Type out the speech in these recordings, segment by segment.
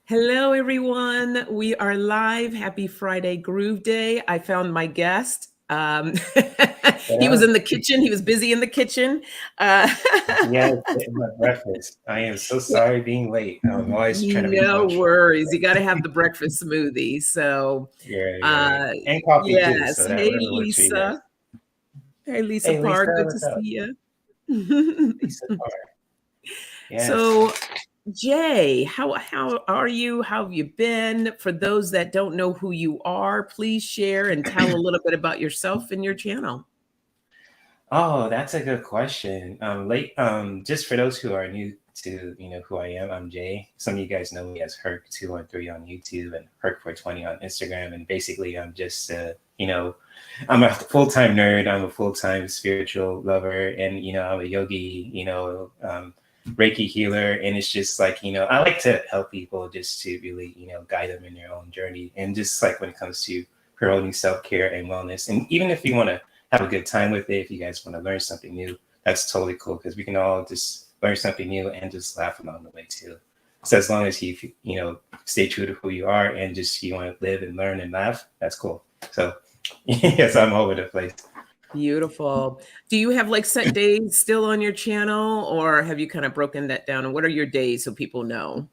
Hello, everyone. We are live. Happy Friday Groove Day. I found my guest. He was Yeah, in the kitchen. He was busy in the kitchen. Uh, yeah, getting my breakfast. I am so sorry being late. I'm always trying to be no punctual. worries. You got to have the breakfast smoothie. So, Yeah. And coffee too, yes. so that Hey, whatever works for you guys. Lisa. Hey, Lisa Hey, Lisa, Parr. Good to what's up? see you. Lisa Parr. Yes. So, Jay, how are you? How have you been? For those that don't know who you are, please share and tell a little bit about yourself and your channel. Oh, that's a good question. Just for those who are new to who I am, I'm Jay. Some of you guys know me as Herc213 on YouTube and Herc420 on Instagram, and basically I'm just I'm a full-time nerd. I'm a full-time spiritual lover, and I'm a yogi. Reiki healer, and it's just like I like to help people just to really guide them in their own journey, and just like when it comes to promoting self-care and wellness, and even if you want to have a good time with it. If you guys want to learn something new, that's totally cool because we can all just learn something new and just laugh along the way too. So as long as you stay true to who you are and just you want to live and learn and laugh, that's cool. So yes, I'm all over the place. Beautiful. Do you have like set days still on your channel, or have you kind of broken that down? And what are your days so people know?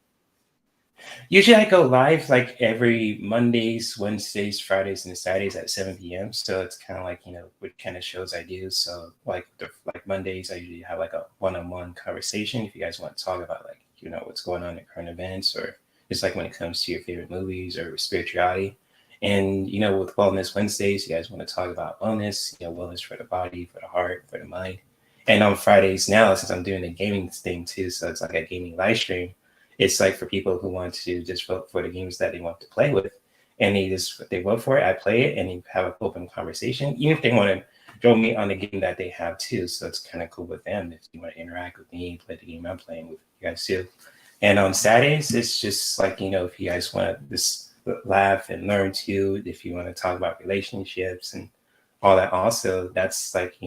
Usually I go live like every Mondays, Wednesdays, Fridays, and Saturdays at 7 p.m. So it's kind of like, what kind of shows I do. So like Mondays, I usually have like a one-on-one conversation. If you guys want to talk about like, what's going on in current events, or just like when it comes to your favorite movies or spirituality. And, with Wellness Wednesdays, you guys want to talk about wellness, wellness for the body, for the heart, for the mind. And on Fridays now, since I'm doing the gaming thing too, so it's like a gaming live stream, it's like for people who want to just vote for the games that they want to play with, and they vote for it. I play it, and you have an open conversation. Even if they want to join me on the game that they have too, so it's kind of cool with them. If you want to interact with me, play the game I'm playing with you guys too. And on Saturdays, it's just like if you guys want to just laugh and learn too. If you want to talk about relationships and all that, also that's like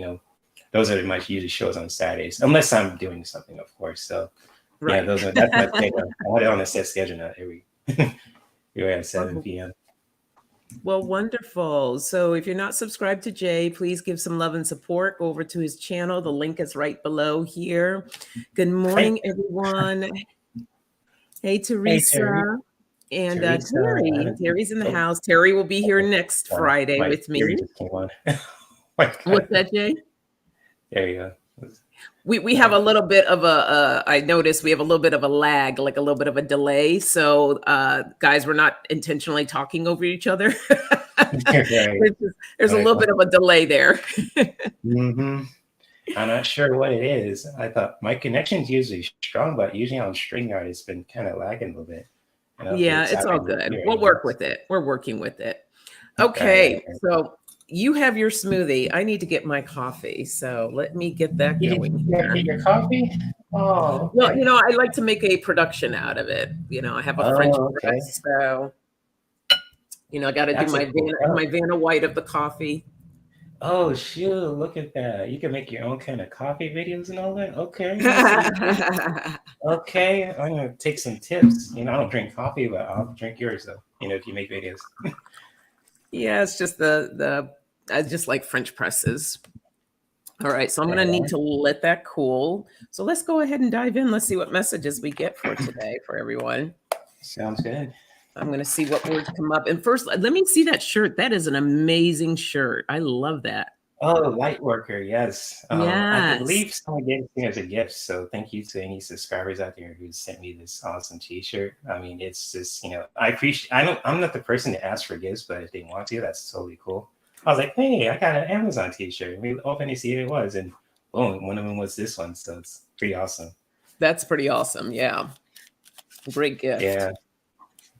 those are my usual shows on Saturdays, unless I'm doing something, of course. So yeah, Right. that's my schedule. I had it on a set schedule now every at 7 p.m. Well, wonderful. So if you're not subscribed to Jay, please give some love and support. Go over to his channel. The link is right below here. Good Hey, morning, everyone. Hey, hey, Terry. Teresa. And Teresa, I Terry. haven't. Terry's in the Oh, house. Terry will be here okay. next Sorry, Friday my with Terry me. just came on. My What's God. that, Jay? There you go. We have Uh, a little bit of I noticed we have a little bit of a lag, like a little bit of a delay. So guys, we're not intentionally talking over each other. right. There's a little bit of a delay there. Mm-hmm. I'm not sure what it is. I thought my connection's usually strong, but usually on StreamYard it's been kind of lagging a little bit. If Yeah, it's it's all happening with good. you or We'll anyone work else. with it. We're working with it. Right. Okay, so you have your smoothie. I need to get my coffee. So let me get that going You gotta here. get your coffee? Oh, Well, okay. I like to make a production out of it. I have a French Oh, okay. press, so I got to do That's a my cool cup. Vanna White of the coffee. Oh shoot, look at that. You can make your own kind of coffee videos and all that. Okay, I see you do. Okay, I'm gonna take some tips. I don't drink coffee, but I'll drink yours though. If you make videos. Yeah, it's just the I just like French presses. All right, so I'm going Right to need on. to let that cool. So let's go ahead and dive in. Let's see what messages we get for today for everyone. Sounds good. I'm going to see what words come up. And first, let me see that shirt. That is an amazing shirt. I love that. Oh, light worker, yes. I Yes. believe someone gave it to me as a gift, so thank you to any subscribers out there who sent me this awesome T-shirt. I mean, it's just I appreciate. I'm not the person to ask for gifts, but if they want to, that's totally cool. I was like, hey, I got an Amazon T-shirt. We opened to see who it was, and boom, one of them was this one. So it's pretty awesome. That's pretty awesome. Yeah. Great gift. Yeah.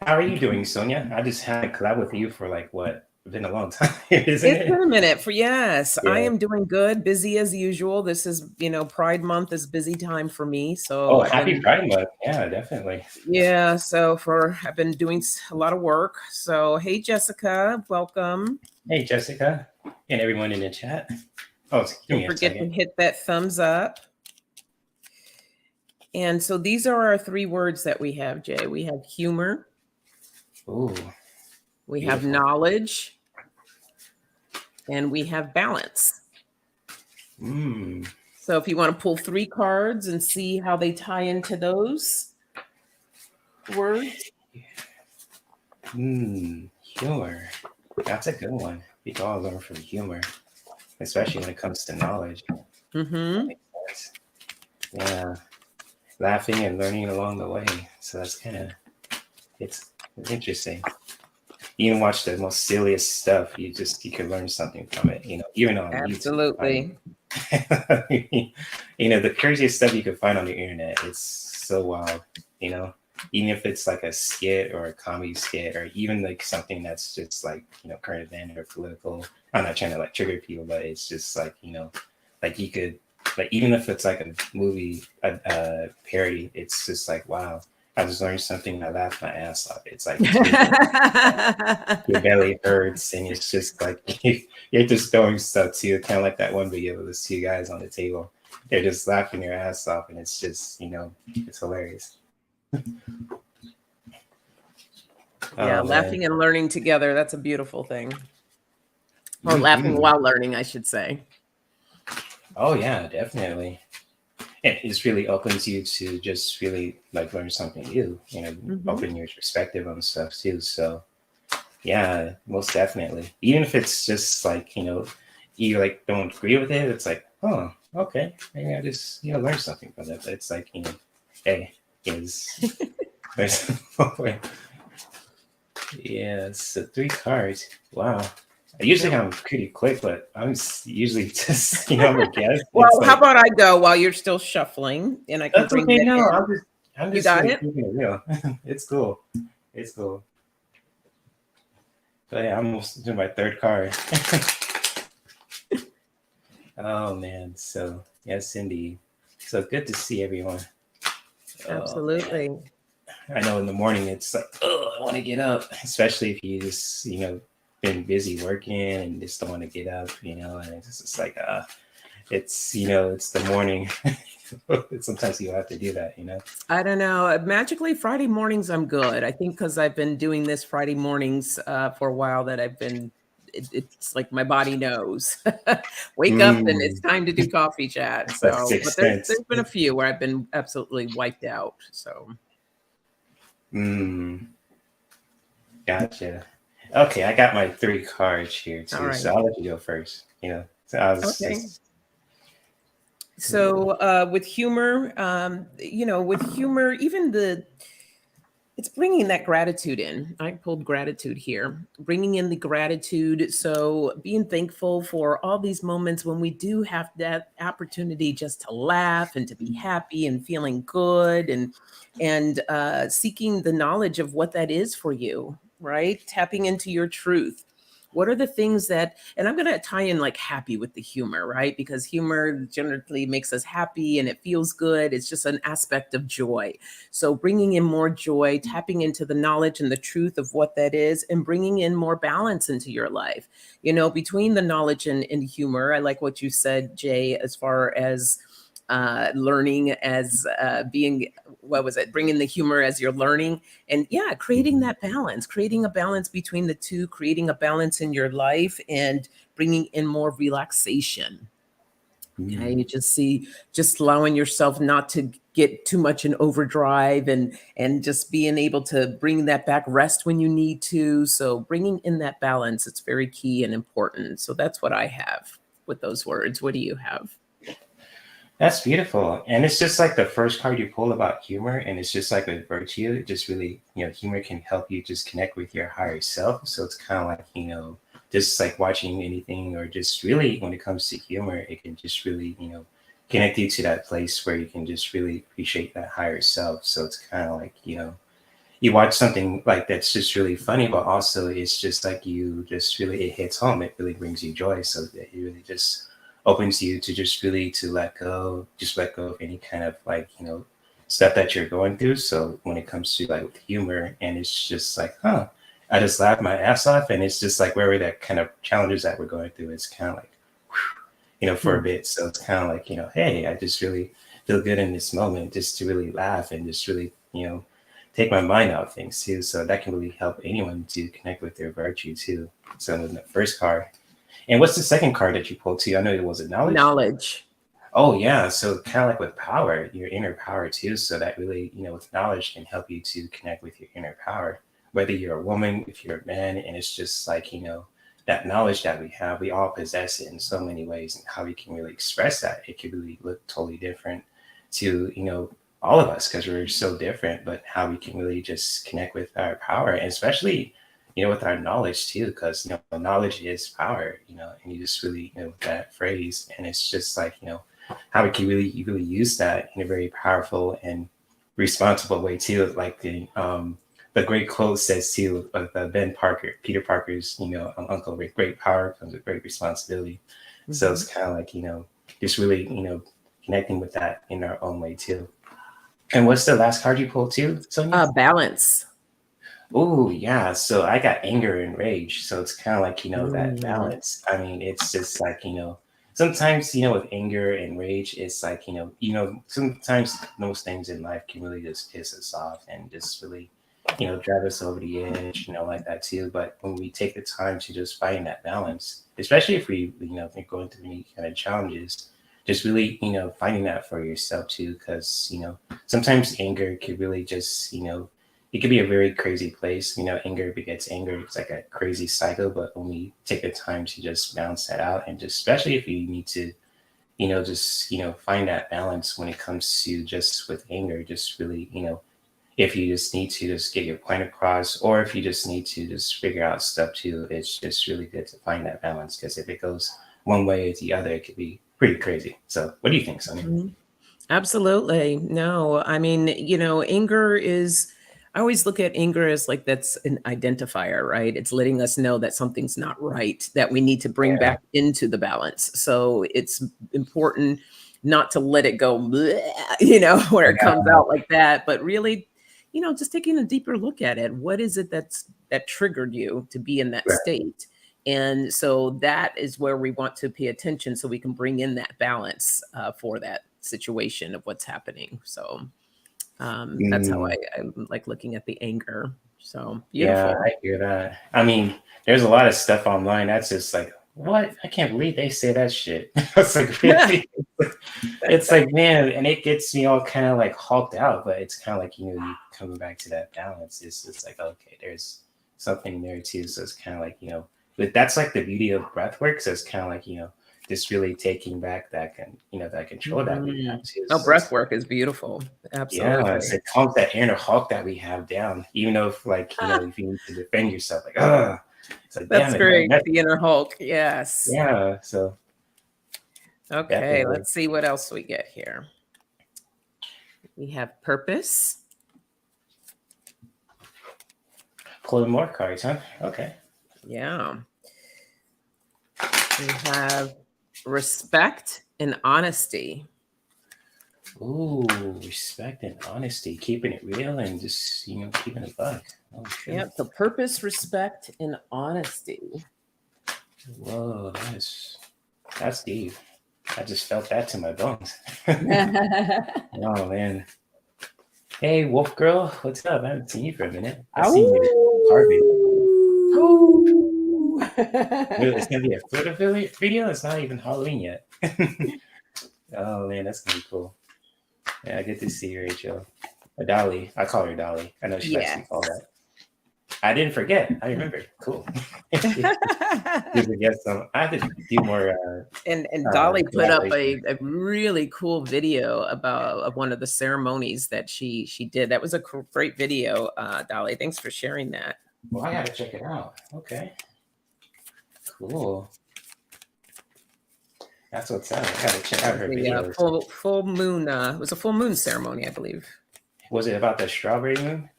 How are you doing, Sonia? I just haven't collabed with you for like what? It's been a long time, isn't It's been it? a minute for yes. I Yeah. am doing good, busy as usual. This is, Pride month is busy time for me. So Oh, I've happy been Pride Month. Yeah, definitely. Yeah, I've been doing a lot of work. So, hey Jessica, welcome. Hey, Jessica, and everyone in the chat. Oh, give Don't me a forget to second. hit that thumbs up. And so these are our three words that we have, Jay. We have humor, Ooh, we have beautiful. knowledge, and we have balance. Mm, So if you want to pull three cards and see how they tie into those words. humor. That's a good one. We can all learn from humor, especially when it comes to knowledge. That Mm-hmm. makes sense. Yeah, laughing and learning along the way. So that's kind of it's interesting. You can watch the most silliest stuff. You can learn something from it. Even on YouTube. Absolutely. The craziest stuff you can find on the internet. It's so wild. You know, even if it's like a skit or a comedy skit, or even like something that's just like current event or political. I'm not trying to like trigger people, but it's just like like you could like even if it's like a movie a parody, it's just like wow. I just learned something. I laughed my ass off. It's like your belly hurts, and it's just like you're just throwing stuff too. Kind of like that one video with those two guys on the table. They're just laughing their ass off, and it's just it's hilarious. Yeah, Oh man. laughing and learning together. That's a beautiful thing. Or laughing Hmm. while learning, I should say. Oh yeah, definitely. It just really opens you to just really like learn something new. Hmm. Open your perspective on stuff too. So yeah, most definitely. Even if it's just like, you like don't agree with it, it's like, oh, okay. Maybe I just, learn something from it. But it's like, hey, is there's yeah, so three cards. Wow. Usually Yep. I'm pretty quick, but usually just, I'm a guest. It's Well, how like, about I go while you're still shuffling and I can that's bring okay. that No, in? I'm You just got really it? keeping it real. It's cool. It's cool. But yeah, I'm almost doing my third card. Oh man, so yes, indeed. So good to see everyone. Oh man, Absolutely. I know in the morning it's like, oh, I want to get up, especially if you just been busy working and just don't want to get up, and it's just like it's the morning. Sometimes you have to do that. I don't know. Magically, Friday mornings, I'm good. I think because I've been doing this Friday mornings for a while that I've been, it's like my body knows. Wake up and it's Mm, time to do coffee chat. that So, but sixth there's sense. been a few where I've been absolutely wiped out. So, Mm, gotcha. Okay, I got my three cards here all too, so right. I'll let you go first. So I was Okay. just So, with humor, with humor, even it's bringing that gratitude in. I pulled gratitude here, bringing in the gratitude. So, being thankful for all these moments when we do have that opportunity just to laugh and to be happy and feeling good, and seeking the knowledge of what that is for you, right? Tapping into your truth. What are the things that, and I'm going to tie in like happy with the humor, right? Because humor generally makes us happy and it feels good. It's just an aspect of joy. So bringing in more joy, tapping into the knowledge and the truth of what that is, and bringing in more balance into your life. Between the knowledge and humor, I like what you said, Jay, as far as learning as being, what was it, bringing the humor as you're learning, and yeah, creating that balance, creating a balance between the two, creating a balance in your life, and bringing in more relaxation. Okay, mm, you just allowing yourself not to get too much in overdrive, and just being able to bring that back, rest when you need to. So bringing in that balance, it's very key and important. So that's what I have with those words. What do you have? that's beautiful. And it's just like the first card you pull about humor, and it's just like a virtue. It just really, humor can help you just connect with your higher self. So it's kind of like, just like watching anything, or just really when it comes to humor, it can just really, connect you to that place where you can just really appreciate that higher self. So it's kind of like, you watch something like that's just really funny, but also it's just like you just really it hits home. It really brings you joy. So that it really just opens you to just really to just let go of any kind of like stuff that you're going through. So when it comes to like with humor, and it's just like, huh, I just laughed my ass off, and it's just like wherever that kind of challenges that we're going through, it's kind of like for a Hmm. bit. So it's kind of like hey, I just really feel good in this moment, just to really laugh and just really, take my mind out of things too. So that can really help anyone to connect with their virtue too. So in the first card. And what's the second card that you pulled too? I know it was a knowledge. Knowledge. Oh yeah, so kind of like with power, your inner power too. So that really, with knowledge can help you to connect with your inner power. Whether you're a woman, if you're a man, and it's just like, that knowledge that we have, we all possess it in so many ways, and how we can really express that, it could really look totally different to, all of us because we're so different, but how we can really just connect with our power, and especially, with our knowledge too, because, knowledge is power, and you just really, that phrase, and it's just like, how we can really use that in a very powerful and responsible way too. Like the great quote says too, Ben Parker, Peter Parker's, uncle, with great power comes with great responsibility. So Mhm. it's kind of like, just really, connecting with that in our own way too. And what's the last card you pulled too, Sonia? Balance. Oh yeah, so I got anger and rage. So it's kind of like, that Mm. balance. I mean, it's just like, sometimes, with anger and rage, it's like, sometimes those things in life can really just piss us off and just really, drive us over the edge, like that too. But when we take the time to just find that balance, especially if we, if you're going through any kind of challenges, just really, finding that for yourself too, because, sometimes anger could really just, it could be a very crazy place. Anger begets anger. It's like a crazy cycle. But when we take the time to just balance that out, and just especially if you need to, just find that balance when it comes to just with anger, just really, if you just need to just get your point across, or if you just need to just figure out stuff too, it's just really good to find that balance, because if it goes one way or the other, it could be pretty crazy. So, what do you think, Sonia? Mhm. Absolutely. No, I mean, anger is, I always look at anger as like that's an identifier, right? It's letting us know that something's not right, that we need to bring Yeah, back into the balance. So it's important not to let it go, bleh, where it comes yeah, out like that, but really, just taking a deeper look at it. What is it that triggered you to be in that right. state? And so that is where we want to pay attention so we can bring in that balance for that situation of what's happening. So that's how Mm. I like looking at the anger. So Yeah, beautiful. I hear that. I mean, there's a lot of stuff online that's just like, what? I can't believe they say that shit. It's like really, it's like, man, and it gets me all kind of like hulked out, but it's kind of like, you coming back to that balance. It's like, okay, there's something there too. So it's kind of like, but that's like the beauty of breath work. So it's kind of like, just really taking back that control that we have Mhm. too. Oh, So it's breath work is beautiful. yeah, it's Absolutely. like calms that inner Hulk that we have down. Even though if like, if you need to defend yourself, like, it's like, That's damn it, man. great. The inner Hulk. Yes. Yeah, so Okay, definitely let's see what else we get here. We have purpose. pulling more cards, huh? Okay. Yeah. We have respect and honesty. Ooh, respect and honesty, keeping it real and just, keeping it buck. Oh shoot. Yep. So purpose, respect, and honesty. Whoa, that's deep. I just felt that to my bones. Oh man. Hey, Wolf Girl, what's up? I haven't seen you for a minute. I seen your card video. Ow! Really, it's gonna be a photo video. It's not even Halloween yet. Oh man, that's gonna be cool. Yeah, good to see you, Rachel. Dolly, I call her Dolly. I know she likes to be called Yes. that. I didn't forget. I remembered. Cool. Just to get some. I have to do more And Dolly put up collaboration. a really cool video about of one of the ceremonies that she did. That was a great video, Dolly. Thanks for sharing that. Well, I gotta check it out. Okay, cool. That's what's up. I gotta check It out was her a videos. full moon. It was a full moon ceremony, I believe. Was it about the strawberry moon?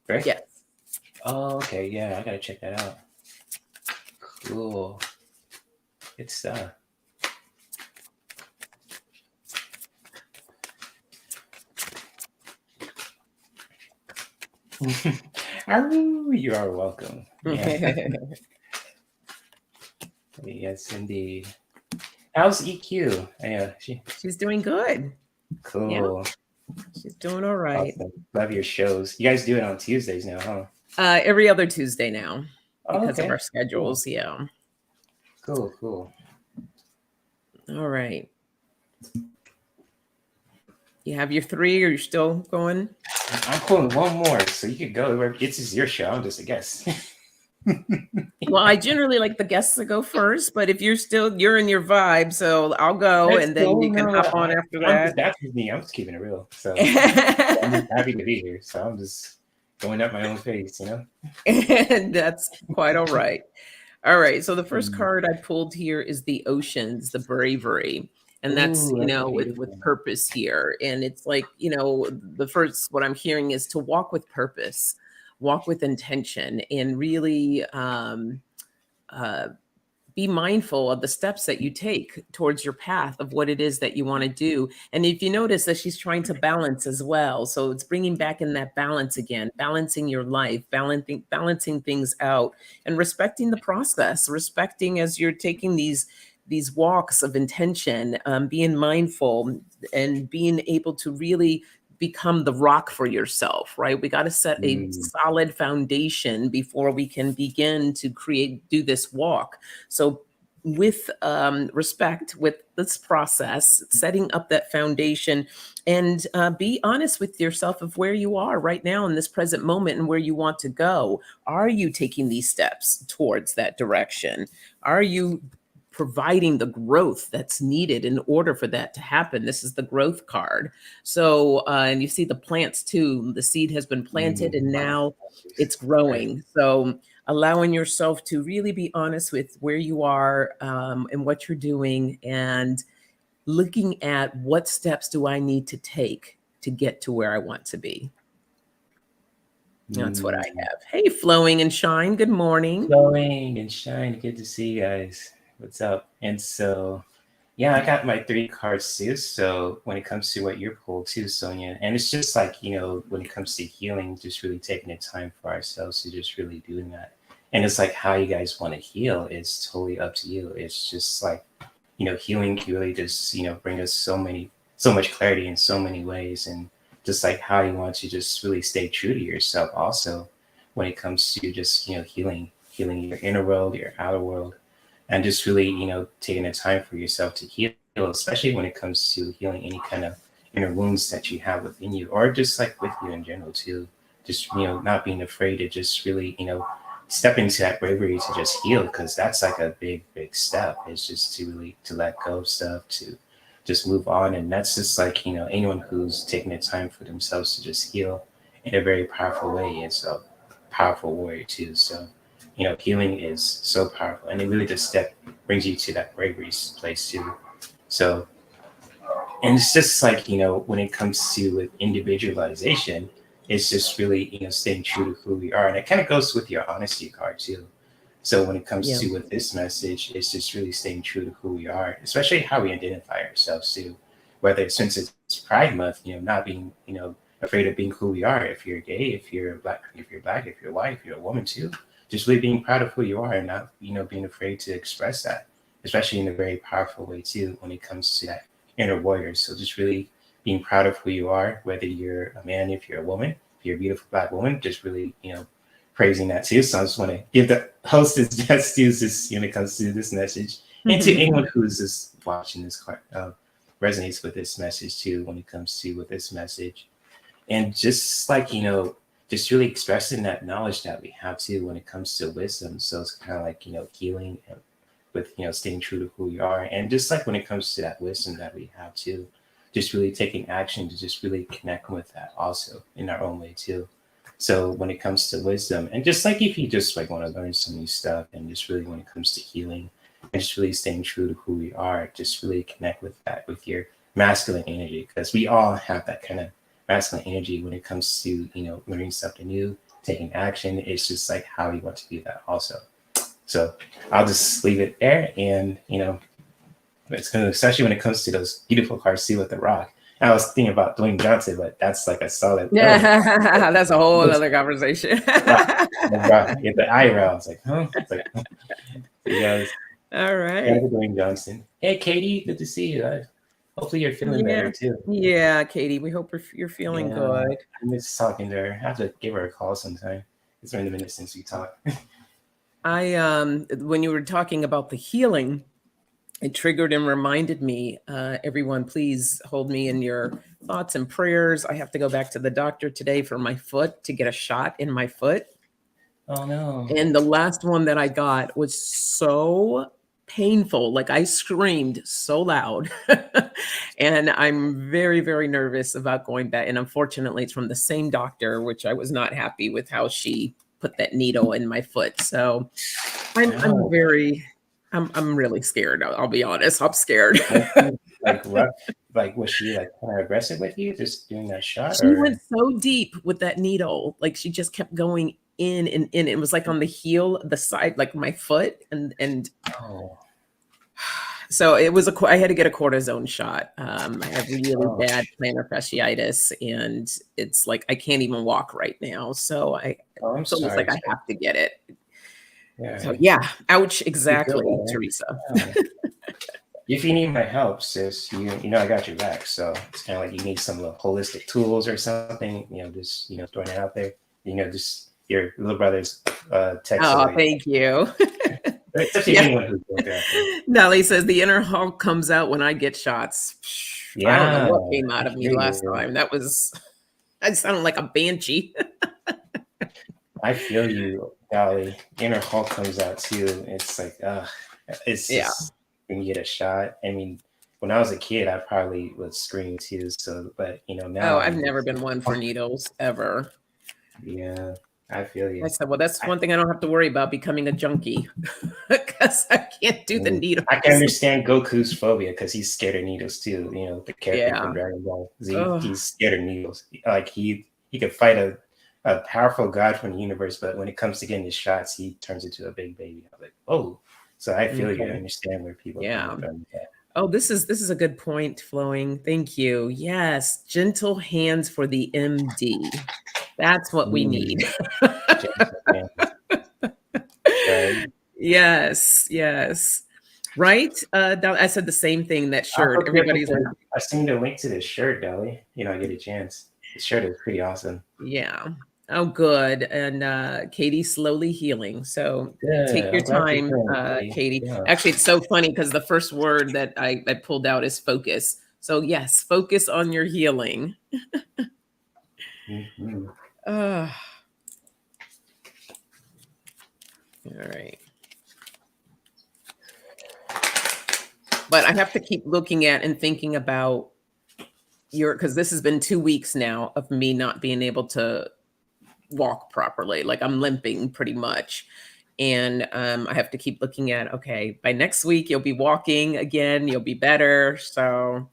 Right? Yes. Oh, okay. Yeah, I gotta check that out. Cool. Good stuff. Oh, you are welcome. Yeah. Yes, indeed. How's EQ? Yeah, She's doing good. Yeah, Cool. she's doing all right. Awesome. Love your shows. You guys do it on Tuesdays now, huh? Every other Tuesday now Oh, because of okay. our Cool. schedules. Yeah. Cool. Cool. All right. You have your three, or you're still going? I'm pulling one more, so you could go. It's just your show. I'm just a guest. Well, I generally like the guests to go first, but if you're in your vibe, so I'll go That's and then cool. you can No, hop on after that. that's just me. I'm just keeping it real. So I'm just happy to be here. So I'm just going at my own pace, you know? And that's quite all right. All right. So the first Mm. card I pulled here is the oceans, the bravery. And that's, Ooh, that's with beautiful. purpose here. And it's like, the first, what I'm hearing is to walk with purpose, walk with intention, and really uh, be mindful of the steps that you take towards your path of what it is that you want to do. And if you notice that she's trying to balance as well, so it's bringing back in that balance again, balancing your life, balancing things out, and respecting the process, respecting as you're taking these walks of intention, being mindful and being able to really become the rock for yourself, right? We got to set a Mm, solid foundation before we can begin to do this walk. So, with respect, with this process, setting up that foundation, and be honest with yourself of where you are right now in this present moment and where you want to go. Are you taking these steps towards that direction? Are you providing the growth that's needed in order for that to happen? This is the growth card. So, and you see the plants too. The seed has been planted and mm. now it's Right. growing. So, allowing yourself to really be honest with where you are, and what you're doing, and looking at what steps do I need to take to get to where I want to be. That's what I Mm. have. Hey, Flowing and Shine, good morning. Glowing and shine. Good to see you guys. What's up? And so, yeah, I got my three cards too. So when it comes to what you're pulled too, Sonia, and it's just like, when it comes to healing, just really taking the time for ourselves to just really doing that. And it's like how you guys want to heal is totally up to you. It's just like, healing can really just, bring us so much clarity in so many ways. And just like how you want to just really stay true to yourself also when it comes to just, healing your inner world, your outer world, and just really, taking the time for yourself to heal, especially when it comes to healing any kind of inner wounds that you have within you, or just like with you in general too. Just, not being afraid to just really, step into that bravery to just heal, because that's like a big, big step. It's just to really to let go of stuff, to just move on. And that's just like, anyone who's taking the time for themselves to just heal in a very powerful way is a powerful warrior too. So, healing is so powerful, and it really just brings you to that bravery place too. So, and it's just like, when it comes to with individualization, it's just really, staying true to who we are. And it kind of goes with your honesty card too. So when it comes Yeah. to with this message, it's just really staying true to who we are, especially how we identify ourselves too. Whether since it's Pride Month, not being, afraid of being who we are. If you're gay, if you're white, if you're a woman too, just really being proud of who you are and not, being afraid to express that, especially in a very powerful way too when it comes to that inner warrior. So just really being proud of who you are, whether you're a man, if you're a woman, if you're a beautiful Black woman, just really, praising that too. So I just want to give the hostess just use this when it comes to this message, and to anyone who's just watching this resonates with this message too when it comes to with this message. And just like, just really expressing that knowledge that we have too when it comes to wisdom. So it's kind of like, healing and with, staying true to who we are. And just like when it comes to that wisdom that we have too, just really taking action to just really connect with that also in our own way too. So when it comes to wisdom, and just like if you just like want to learn some new stuff, and just really when it comes to healing and just really staying true to who we are, just really connect with that with your masculine energy, because we all have that kind of masculine energy when it comes to, learning something new, taking action. It's just like how you want to do that also. So I'll just leave it there. And, it's going to, especially when it comes to those beautiful cars, see with the rock. I was thinking about Dwayne Johnson, but that's like a solid. Yeah, that's a whole Looks other conversation. rock, the rock. Yeah, the eyebrow. It's like, huh? It's like, so you guys, All yeah, right. Dwayne Johnson. Hey, Katie, good to see you. Hopefully you're feeling Yeah. better too. Yeah, Katie, we hope you're feeling Yeah, good. I miss talking to her. I have to give her a call sometime. It's been a minute since we talked. When you were talking about the healing, it triggered and reminded me, everyone, please hold me in your thoughts and prayers. I have to go back to the doctor today for my foot to get a shot in my foot. Oh no. And the last one that I got was so painful. Like I screamed so loud. And I'm very, very nervous about going back. And unfortunately, it's from the same doctor, which I was not happy with how she put that needle in my foot. So I'm Ow. very, I'm really scared. I'll be honest. I'm scared. Was she like rough? Like was she like kind of aggressive with you, just doing that shot, She went or? so deep with that needle. Like she just kept going in and in. It was like on the heel, the side, like my foot, and Oh, so it was I had to get a cortisone shot. I have really oh, bad plantar fasciitis, and it's like I can't even walk right now. oh, I'm So it's like sorry. I have to get it. So Yeah, yeah, ouch, you feel exactly, better. Teresa. Yeah. If you need my help, sis, you know I got your back. So it's kind of like you need some holistic tools or something. Just throwing it out there. Just your little brother's text Oh, away. thank you. Especially Yeah, anyone who's going through that. Nelly says the inner Hulk comes out when I get shots. I don't know Yeah, what came I out of me hear last you. time. That was I sounded like a banshee. I feel you, Golly. Inner Hulk comes out too. It's like, it's Yeah. just when you get a shot. I mean, when I was a kid, I probably would scream too. So, but now Oh, I've I'm never just, been one for needles ever. yeah, I feel I you. said, well, that's I, one thing I don't have to worry about becoming a junkie because I can't do the I can needles. understand Goku's phobia because he's scared of needles too. The character from Yeah. Dragon Ball Z, Oh, he's scared of needles. Like he could fight a powerful god from the universe, but when it comes to getting his shots, he turns into a big baby. I'm like, oh, so I feel you. I okay. understand where people are coming Yeah. from with that. Oh, this is a good point, Flowing. Thank you. Yes, gentle hands for the MD. That's what we need. Mm, gentle hands, right? Yes, yes. Right? I said the same thing, that I'll shirt. put Everybody's like, I seen the link to this shirt, Deli. I get a chance. The shirt is pretty awesome. yeah. Oh, good. And Katie's slowly healing. So take Good. your I'm glad you're time, feeling it, buddy. Katie. Yeah. Actually, it's so funny because the first word that I pulled out is focus. So, yes, focus on your healing. Mm-hmm. Uh, all right. But I have to keep looking at and thinking about because this has been 2 weeks now of me not being able to walk properly. Like I'm limping pretty much. And I have to keep looking at, okay, by next week, you'll be walking again, you'll be better. So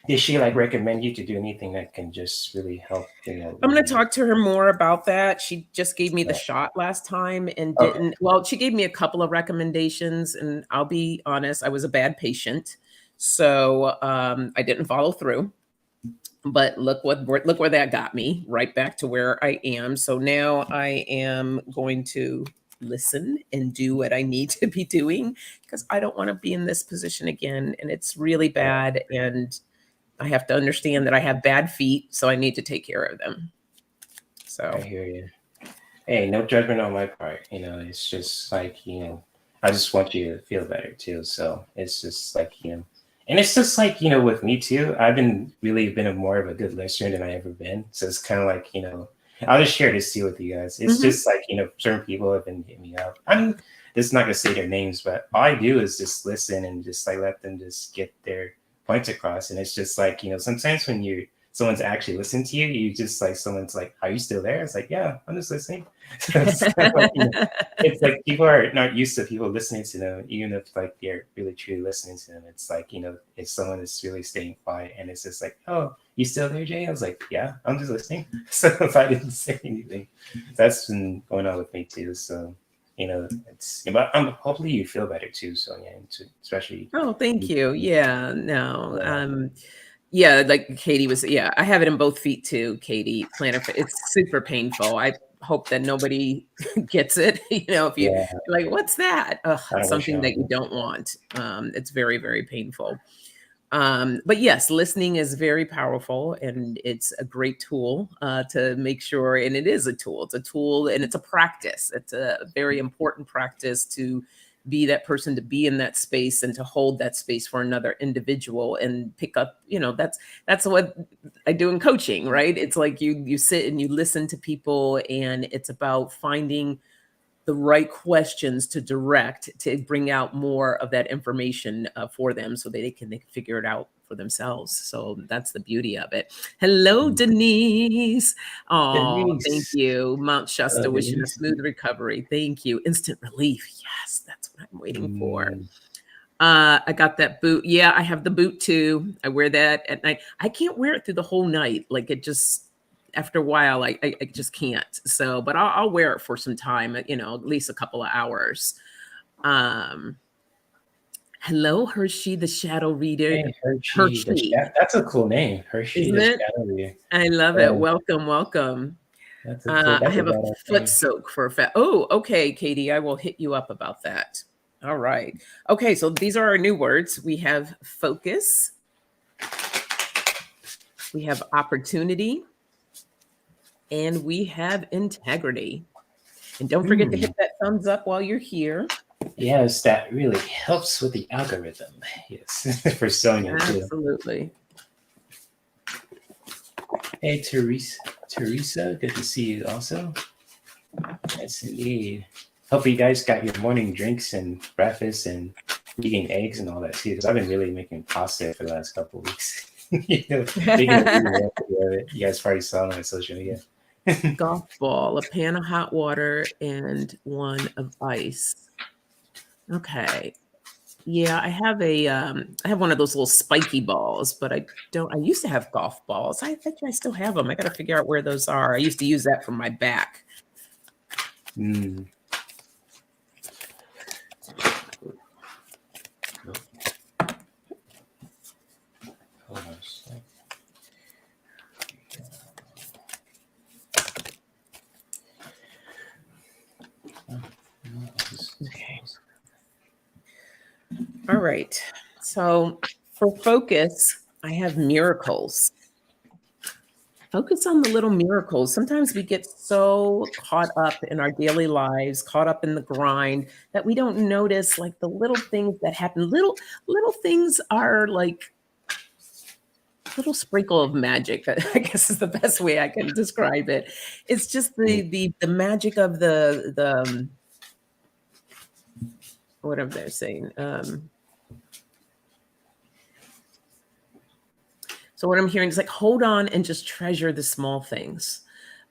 Did she recommend you to do anything that can just really help? I'm going to talk to her more about that. She just gave me the Yeah. shot last time and Okay. well, she gave me a couple of recommendations. And I'll be honest, I was a bad patient. So I didn't follow through. But look where that got me, right back to where I am. So now I am going to listen and do what I need to be doing because I don't want to be in this position again. And it's really Yeah, bad. And I have to understand that I have bad feet, so I need to take care of them. I So hear you. Hey, no judgment on my part. It's just I just want you to feel better too. So it's just and it's just with me too. I've been a more of a good listener than I ever been. So it's kind of I'll just share this too with you guys. It's mhm. just certain people have been hitting me up. I mean, this is not gonna say their names, but all I do is just listen and just let them just get their points across. And it's just sometimes when someone's actually listening to you, you just someone's like, "Are you still there?" It's like, "Yeah, I'm just listening." So it's kind of it's like people are not used to people listening to them, even if they're really truly listening to them. It's if someone is really staying quiet and it's just like, "Oh, you still there, Jay?" I was like, "Yeah, I'm just listening." So if I didn't say anything, that's been going on with me too. So but hopefully you feel better too. So yeah, especially. Oh, thank you. Yeah, no. Yeah. Yeah, like Katie was, yeah, I have it in both feet too, Katie. It's super painful. I hope that nobody gets it. If you're like, what's that? Ugh, I it's wish I something that you was. don't want. It's very, very painful. But yes, listening is very powerful, and it's a great tool to make sure. And it is a tool. It's a tool, and it's a practice. It's a very important practice to be that person, to be in that space, and to hold that space for another individual, and pick up. That's what I do in coaching, right? It's like you sit and you listen to people, and it's about finding the right questions to direct to bring out more of that information for them, so that they can figure it out for themselves. So that's the beauty of it. Hello, Denise. Oh, thank Denise. you. Mount Hello, Shasta, wishing a Denise. smooth recovery. Thank you. Instant relief. Yes, that's what I'm waiting for. Mm, I got that boot. Yeah, I have the boot too. I wear that at night. I can't wear it through the whole night. Like, it just, after a while, I just can't. So, but I'll wear it for some time, at least a couple of hours. Um, Hello, Hershey, the shadow reader. hey, Hershey. Hershey, That's a cool name. Hershey isn't the it? Shadow Reader. I love it. Yeah, Welcome, welcome. that's a cool. I That's a have a badass foot name. soak for a fat. Oh, okay, Katie. I will hit you up about that. All right. Okay, so these are our new words. We have focus, we have opportunity, and we have integrity. And don't forget to hit Hmm. that thumbs up while you're here. Yes, that really helps with the algorithm. Yes, for Sonia too. Absolutely. Hey, Teresa. Teresa, good to see you also. Yes, indeed. Hope you guys got your morning drinks and breakfast and eating eggs and all that too. Because I've been really making pasta for the last couple of weeks. Making a vegan recipe of it. You guys probably saw it on social media. Golf ball, a pan of hot water, and one of ice. Okay. Yeah, I have one of those little spiky balls, but I don't. I used to have golf balls. I think I still have them. I got to figure out where those are. I used to use that for my back. Mm. Hold on a sec. Okay. All right. So for focus, I have miracles. Focus on the little miracles. Sometimes we get so caught up in our daily lives, caught up in the grind, that we don't notice like the little things that happen. Little things are like little sprinkle of magic. I guess is the best way I can describe it. It's just the magic of the what am I saying? So what I'm hearing is like, hold on and just treasure the small things,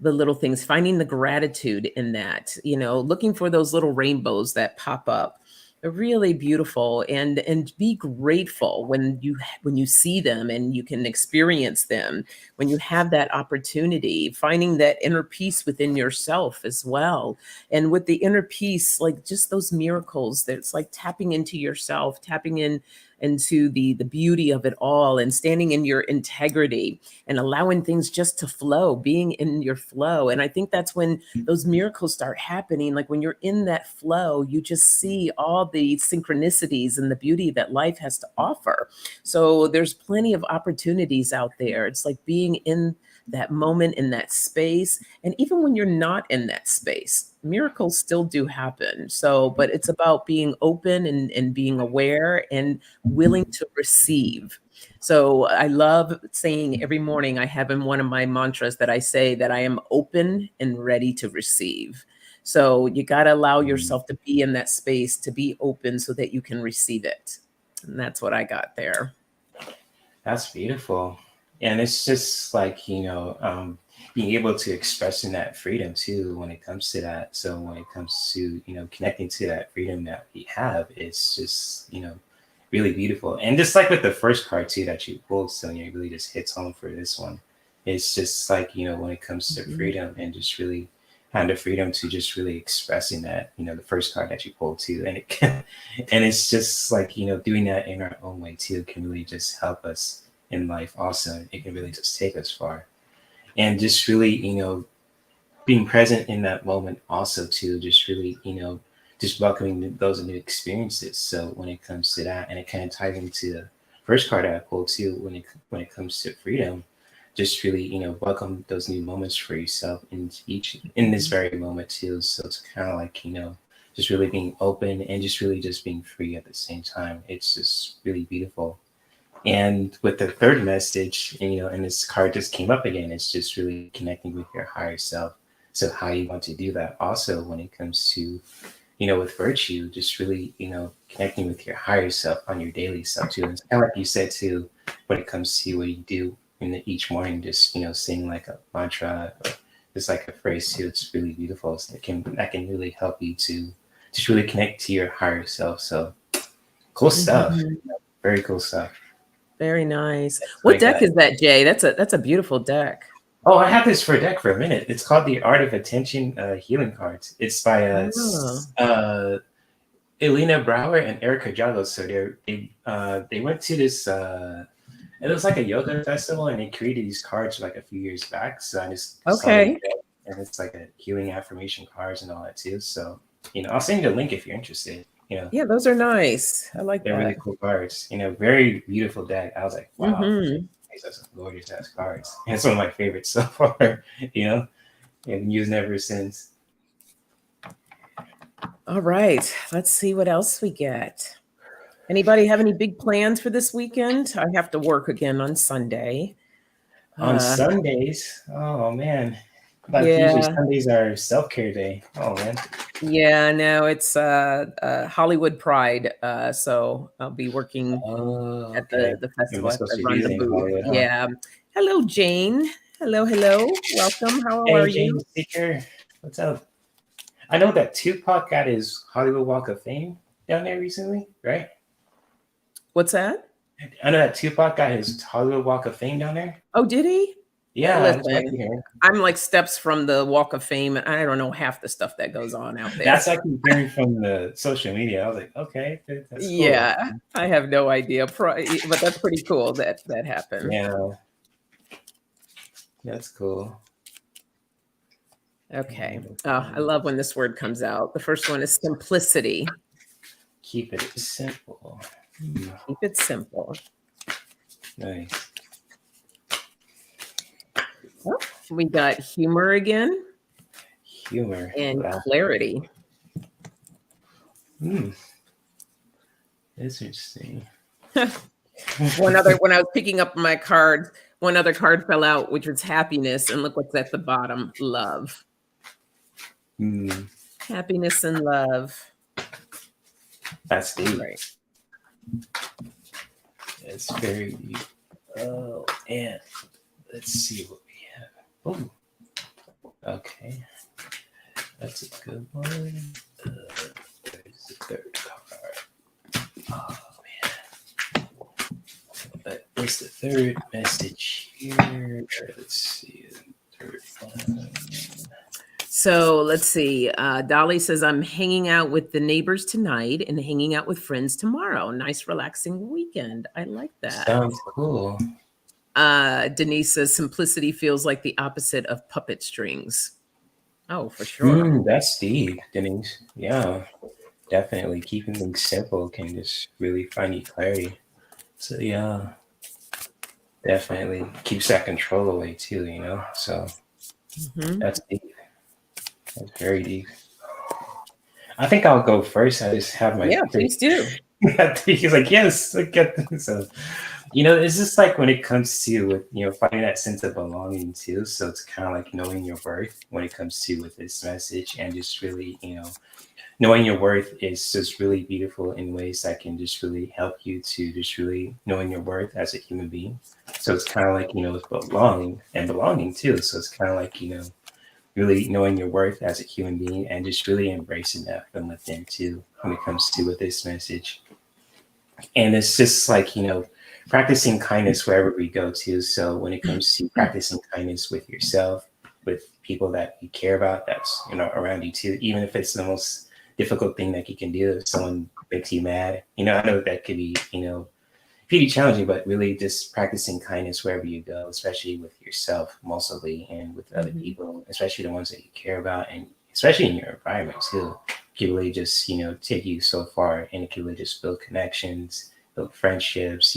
the little things, finding the gratitude in that, looking for those little rainbows that pop up. They're really beautiful, and be grateful when you see them and you can experience them, when you have that opportunity, finding that inner peace within yourself as well. And with the inner peace, like just those miracles, that's like tapping into yourself, tapping into the beauty of it all, and standing in your integrity, and allowing things just to flow, being in your flow. And I think that's when those miracles start happening. Like when you're in that flow, you just see all the synchronicities and the beauty that life has to offer. So there's plenty of opportunities out there. It's like being in that moment, in that space. And even when you're not in that space, miracles still do happen. So, but it's about being open, and being aware and willing to receive. So I love saying every morning, I have in one of my mantras that I say that I am open and ready to receive. So you got to allow Mm. yourself to be in that space, to be open so that you can receive it. And that's what I got there. That's beautiful. And it's just like, being able to express in that freedom too when it comes to that. So when it comes to, connecting to that freedom that we have, it's just, really beautiful. And just like with the first card too that you pulled, Sonia, it really just hits home for this one. It's just like, when it comes to Mhm. freedom and just really kind of freedom to just really expressing that, the first card that you pulled too. And it can, and it's just like, doing that in our own way too can really just help us in life also. It can really just take us far. And just really, being present in that moment also too, just really, just welcoming those new experiences. So when it comes to that, and it kind of ties into first card I pulled too when it comes to freedom. Just really, welcome those new moments for yourself in this very moment too. So it's kind of like, just really being open and just really just being free at the same time. It's just really beautiful. And with the third message, and this card just came up again, it's just really connecting with your higher self. So how you want to do that also when it comes to, with virtue, just really, connecting with your higher self on your daily self too. And it's kind of like you said too, when it comes to what you do each morning, just, saying like a mantra or just like a phrase too. It's really beautiful. So that can really help you to just really connect to your higher self. So cool stuff. Mhm. Very cool stuff. Very nice. That's what What I deck got. is that, Jay? That's a beautiful deck. Oh, I had this for a deck for a minute. It's called the Art of Attention Healing Cards. It's by Oh, Elena Brower and Erica Jagos. So they went to this. It was like a yoga festival, and they created these cards like a few years back. So I just saw their okay. deck, and it's like a healing affirmation cards and all that too. So I'll send you the link if you're interested. Yeah, those are nice. I like They're really that. cool cards. Very beautiful deck. I was like, wow, Hmm. these are some gorgeous ass cards. And it's one of my favorites so far. And used ever since. All right. Let's see what else we get. Anybody have any big plans for this weekend? I have to work again on Sunday. On Uh, Sundays, oh man, like usually yeah, Sundays are self care day. Oh man. yeah. No, it's Hollywood Pride. So I'll be working Oh, at okay. the You're festival. I have supposed to to be run the visiting booth. Hollywood, huh? Yeah. Hello, Jane. Hello, hello. Welcome. How are Hey, you? James Seeker, what's up? I know that Tupac got his Hollywood Walk of Fame down there recently, right? What's that? I know that Tupac got his Hollywood Walk of Fame down there. Oh, did he? Yeah, that's what I Listen, hear. I'm like steps from the Walk of Fame. I don't know half the stuff that goes on out there. That's what I keep hearing from the social media. I was like, okay, that's cool. Yeah, I have no idea, but that's pretty cool that that happened. Yeah, that's cool. Okay. Oh, I love when this word comes out. The first one is simplicity. Keep it simple. Hmm, Keep it simple. nice. Oh, we got humor again Humor. and Wow. clarity. Hmm. That's interesting. One other, when I was picking up my card, one other card fell out, which was happiness. And look what's at the bottom, love. Hmm. Happiness and love. That's deep. Right. It's very deep. Oh, and let's see what we have. Oh, okay. That's a good one. There's the third card. Oh, man. What's the third message here? Let's see. Third one. So let's see. Dolly says, I'm hanging out with the neighbors tonight and hanging out with friends tomorrow. Nice, relaxing weekend. I like that. Sounds cool. Denise says, simplicity feels like the opposite of puppet strings. Oh, for sure. That's deep, Denise. Yeah, definitely. Keeping things simple can just really find you clarity. So yeah, definitely keeps that control away too. So Hmm. that's deep. That's very deep. I think I'll go first. I just have my Yeah, three. please do. He's like, yes, I get this. So, it's just like when it comes to with finding that sense of belonging too. So it's kind of like knowing your worth when it comes to with this message, and just really knowing your worth is just really beautiful in ways that can just really help you to just really knowing your worth as a human being. So it's kind of like with belonging too. So it's kind of like really knowing your worth as a human being and just really embracing that from within too when it comes to with this message. And it's just like practicing kindness wherever we go to. So when it comes to practicing kindness with yourself, with people that you care about, that's around you too, even if it's the most difficult thing that you can do. If someone makes you mad, I know that could be pretty challenging, but really just practicing kindness wherever you go, especially with yourself mostly, and with other Mhm. people, especially the ones that you care about, and especially in your environment too. Can really just take you so far, and it can really just build connections, build friendships,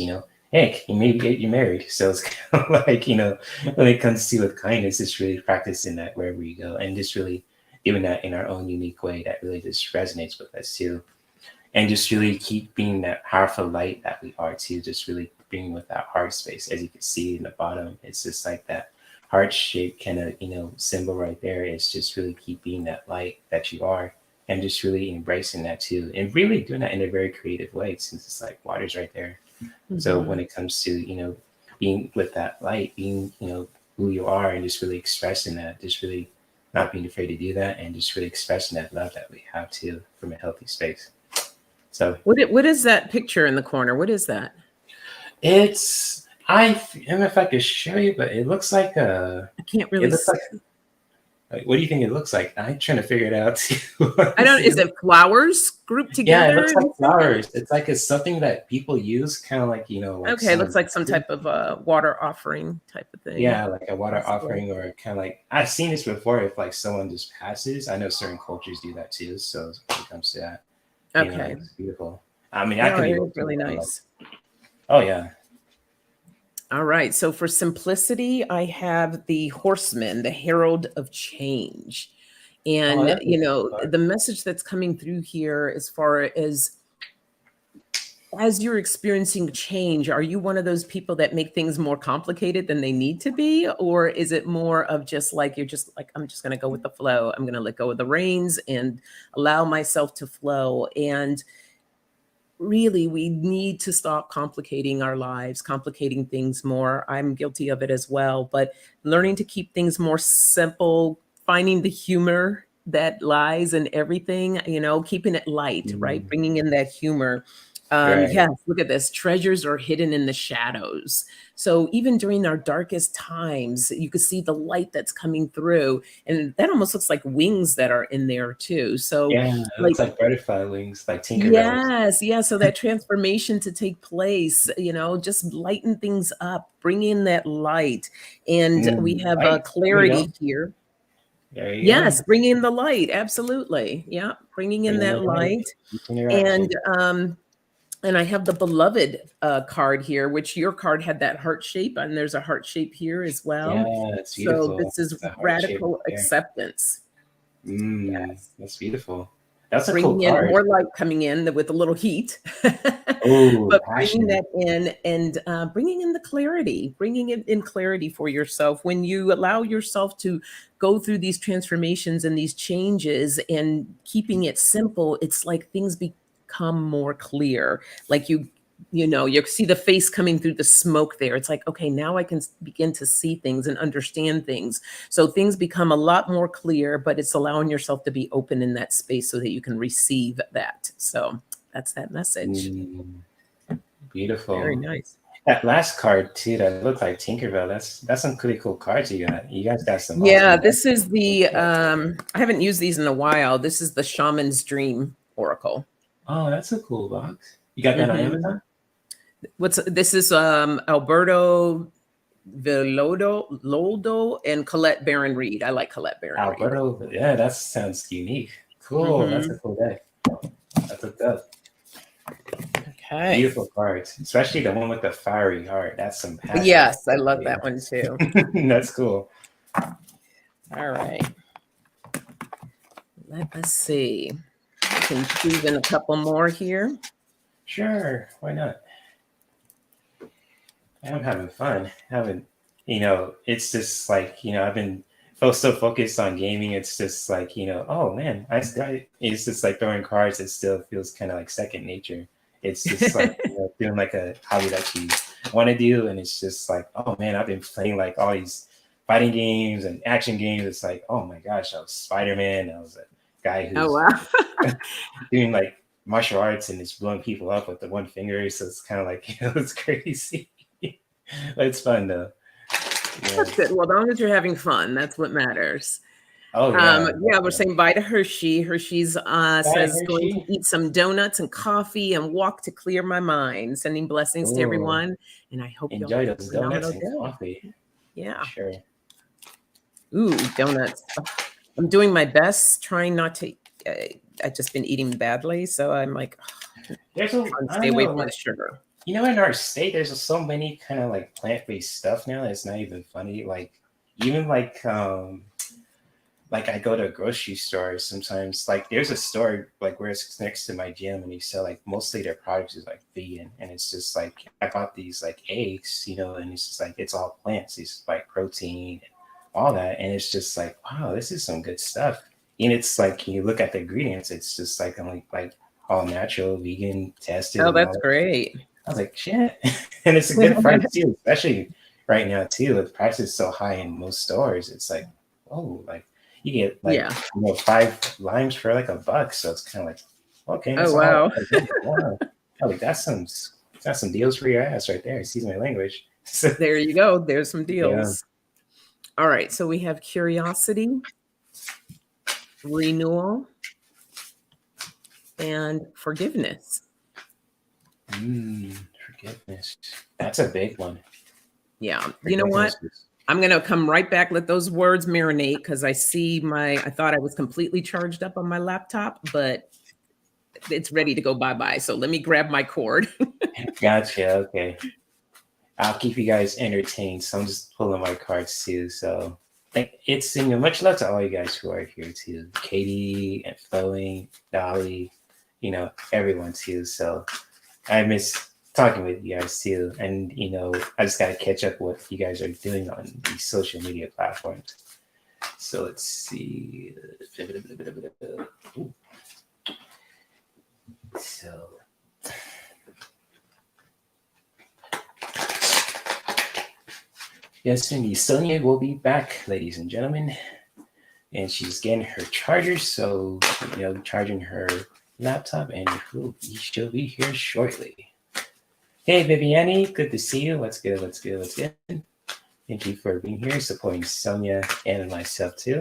heck, you maybe get you married. So it's kind of like, when it comes to with kindness, it's really practicing that wherever you go and just really doing that in our own unique way that really just resonates with us too. And just really keep being that powerful light that we are too, just really being with that heart space. As you can see in the bottom, it's just like that heart shape kind of, symbol right there. It's just really keep being that light that you are and just really embracing that too. And really doing that in a very creative way since it's like water's right there. So Mhm. when it comes to, being with that light, being, who you are and just really expressing that, just really not being afraid to do that and just really expressing that love that we have too from a healthy space. So What is that picture in the corner? What is that? I don't know if I could show you, but it looks like I can't it really looks see. like, what do you think it looks like? I'm trying to figure it out too. I don't, See, is it flowers grouped yeah, it together looks like in something? flowers. It's like it's something that people use, kind of like, like Okay, someone, looks like some type of water offering type of thing. yeah, like a water Possibly. offering or kind of like I've seen this before. If like someone just passes, I know certain cultures do that too. So when it comes to that, Okay. it's beautiful. I mean, that No, could it be is looked really at like, nice. oh yeah, All right. So for simplicity, I have the horseman, the herald of change. oh And, that's a cool card. the message that's coming through here as far as you're experiencing change, are you one of those people that make things more complicated than they need to be? Or is it more of just like, you're just like, I'm just going to go with the flow. I'm going to let go of the reins and allow myself to flow. And really, we need to stop complicating our lives, complicating things more. I'm guilty of it as well, but learning to keep things more simple, finding the humor that lies in everything, keeping it light, right? Mm, Bringing in that humor. right. Yes, look at this. Treasures are hidden in the shadows. So even during our darkest times, you can see the light that's coming through, and that almost looks like wings that are in there too. So, Yeah, it like, looks like butterfly wings, like Tinkerbell's. yes, yeah, so that transformation to take place, just lighten things up, bring in that light, and we have Light. There we go. clarity here. There you go. Yes, bring in the light, absolutely, yeah, bringing in Bringing the that light, light, deep and, interaction. I have the beloved, card here, which your card had that heart shape, and there's a heart shape here as Yeah, well. it's So beautiful. this is It's a heart shape right radical there. acceptance. Yes. That's beautiful. That's a cool Bringing in card. more light coming in with a little heat, Oh, but bringing passion. that in and bringing in the clarity, bringing it in clarity for yourself. When you allow yourself to go through these transformations and these changes and keeping it simple, it's like things become more clear. Like you see the face coming through the smoke there. It's like, okay, now I can begin to see things and understand things. So things become a lot more clear, but it's allowing yourself to be open in that space so that you can receive that. So that's that message. Mm, Very beautiful. nice. That last card too, that looked like Tinkerbell. That's some pretty cool cards you got. You guys got some Yeah, awesome decks. this is I haven't used these in a while. This is the Shaman's Dream Oracle. Oh, that's a cool box. You got that on hmm Amazon? What's this is Alberto Loldo and Colette Baron Reed. I like Colette Baron Reed. Alberto. Yeah, that sounds unique. Cool. That's a hmm cool deck. That's a dope. Okay. Beautiful cards, especially the one with the fiery heart. That's some passion. Yes, I love Yeah. that one too. That's cool. All right. Let us see. I can choose in a couple more here. Sure, why not? I'm having fun. Having, it's just like, I've been felt so focused on gaming. It's just like, oh man, it's just like throwing cards. It still feels kind of like second nature. It's just like, doing like a hobby that you want to do. And it's just like, oh man, I've been playing like all these fighting games and action games. It's like, oh my gosh, I was Spider-Man. I was a guy Oh who's wow. doing like martial arts and is blowing people up with the one finger. So it's kind of like, it's crazy. But it's fun though. That's good. Yes. Well, as long as you're having fun, that's what matters. Oh yeah. Yeah, we're saying bye to Hershey. Hershey's Bye, says going to Hershey. eat some donuts and coffee and walk to clear my mind. Sending blessings to Oh, everyone, and I hope you all enjoy have a those donuts phenomenal and day. coffee for Yeah. sure. Ooh, donuts. Ugh, I'm doing my best, trying not to. I've just been eating badly, so I'm like There's a trying to I stay don't away know, from the like sugar. In our state, there's so many kind of like plant-based stuff now. It's not even funny. Like, even like I go to a grocery store sometimes. Like, there's a store like where it's next to my gym, and they sell like mostly their products is like vegan, and it's just like I bought these like eggs, and it's just like it's all plants. It's like protein, and all that, and it's just like wow, this is some good stuff. And it's like you look at the ingredients, it's just like I'm like all natural, vegan, tested, Oh, and all that's that. great. I was like, shit. And it's a good price too, especially right now too. With prices so high in most stores, it's like, oh, like you get like Yeah. 5 limes for like $1. So it's kind of like, okay, Oh, that's all. wow. Wow. I like that's some deals for your ass right there. Excuse my language. So There you go. There's some yeah. deals. All right. So we have curiosity, renewal, and forgiveness. Forgiveness. That's a big one. Yeah. You know what? Forgiveness is I'm going to come right back. Let those words marinate because I thought I was completely charged up on my laptop, but it's ready to go bye-bye. So let me grab my cord. gotcha. Okay. I'll keep you guys entertained. So I'm just pulling my cards too. So it's much love to all you guys who are here too. Katie and Chloe, Dolly, everyone too. So I miss talking with you guys too. And I just gotta catch up what you guys are doing on these social media platforms. So let's see. Ooh. So yes, indeed. Sonia will be back, ladies and gentlemen. And she's getting her charger, so charging her laptop, and she'll be here shortly. Hey, Viviani, good to see you. What's good? What's good? What's good? Thank you for being here, supporting Sonia and myself too.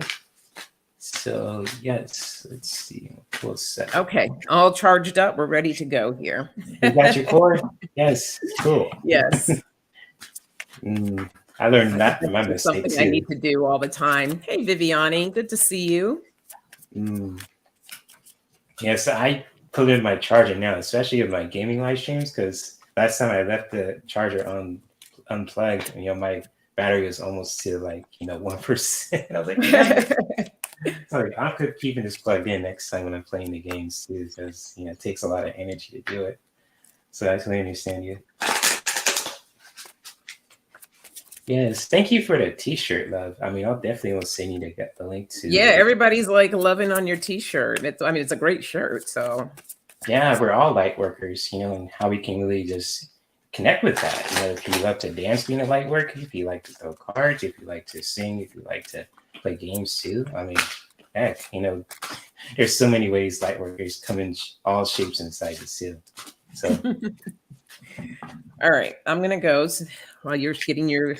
So yes, let's see. We'll set. Okay. All charged up. We're ready to go here. You got your cord? Yes. Cool. Yes. I learned I think that from that's my just mistake something I too. need to do all the time. Hey, Viviani, good to see you. Yes, I put in my charger now, especially with my gaming live streams, because last time I left the charger unplugged, my battery was almost to 1%. I was like, yeah. So I'm keeping this plugged in next time when I'm playing the games too, because it takes a lot of energy to do it. So I totally understand you. Yes, thank you for the T-shirt, love. I mean, I'll definitely will send you to get the link to. Yeah, everybody's like loving on your T-shirt. It's a great shirt. So yeah, we're all light workers, and how we can really just connect with that. If you love to dance being a light worker, if you like to throw cards, if you like to sing, if you like to play games too. I mean, heck, there's so many ways light workers come in all shapes and sizes too. So all right, I'm gonna go while you're getting your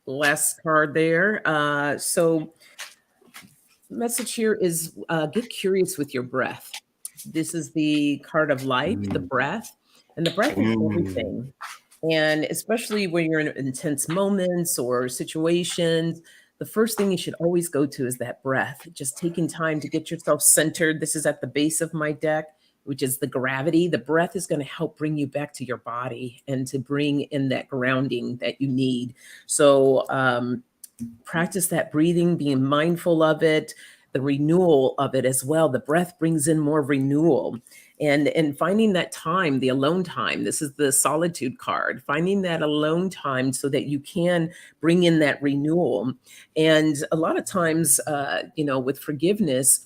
last card there. So message here is get curious with your breath. This is the card of life, the breath, and the breath is everything. And especially when you're in intense moments or situations, the first thing you should always go to is that breath. Just taking time to get yourself centered. This is at the base of my deck, which is the gravity. The breath is going to help bring you back to your body and to bring in that grounding that you need. So, practice that breathing, being mindful of it, the renewal of it as well. The breath brings in more renewal. And finding that time, the alone time. This is the solitude card. Finding that alone time so that you can bring in that renewal. And a lot of times, with forgiveness,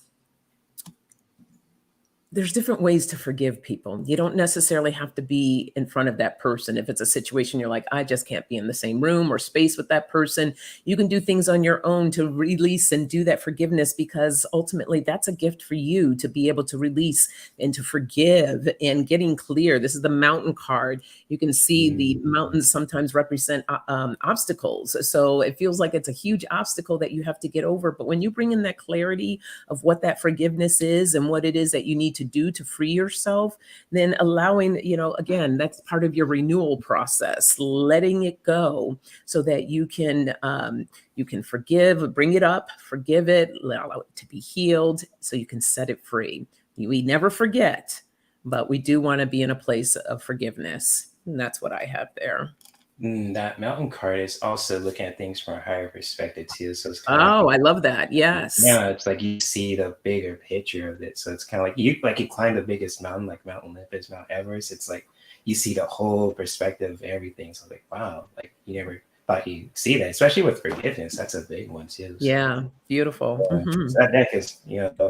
there's different ways to forgive people. You don't necessarily have to be in front of that person. If it's a situation you're like, I just can't be in the same room or space with that person, you can do things on your own to release and do that forgiveness, because ultimately that's a gift for you to be able to release and to forgive and getting clear. This is the mountain card. You can see the mountains sometimes represent obstacles. So it feels like it's a huge obstacle that you have to get over. But when you bring in that clarity of what that forgiveness is and what it is that you need to do to free yourself, then allowing, again, that's part of your renewal process, letting it go so that you can forgive, bring it up, forgive it, allow it to be healed so you can set it free. We never forget, but we do want to be in a place of forgiveness. And that's what I have there. That mountain card is also looking at things from a higher perspective too. So it's kind of like Oh, I love that. Yes. yeah, it's like you see the bigger picture of it. So it's kind of like you climb the biggest mountain, like Mount Olympus, Mount Everest. It's like you see the whole perspective of everything. So like wow, like you never thought you'd see that, especially with forgiveness. That's a big one too. So Yeah. Beautiful. so that deck is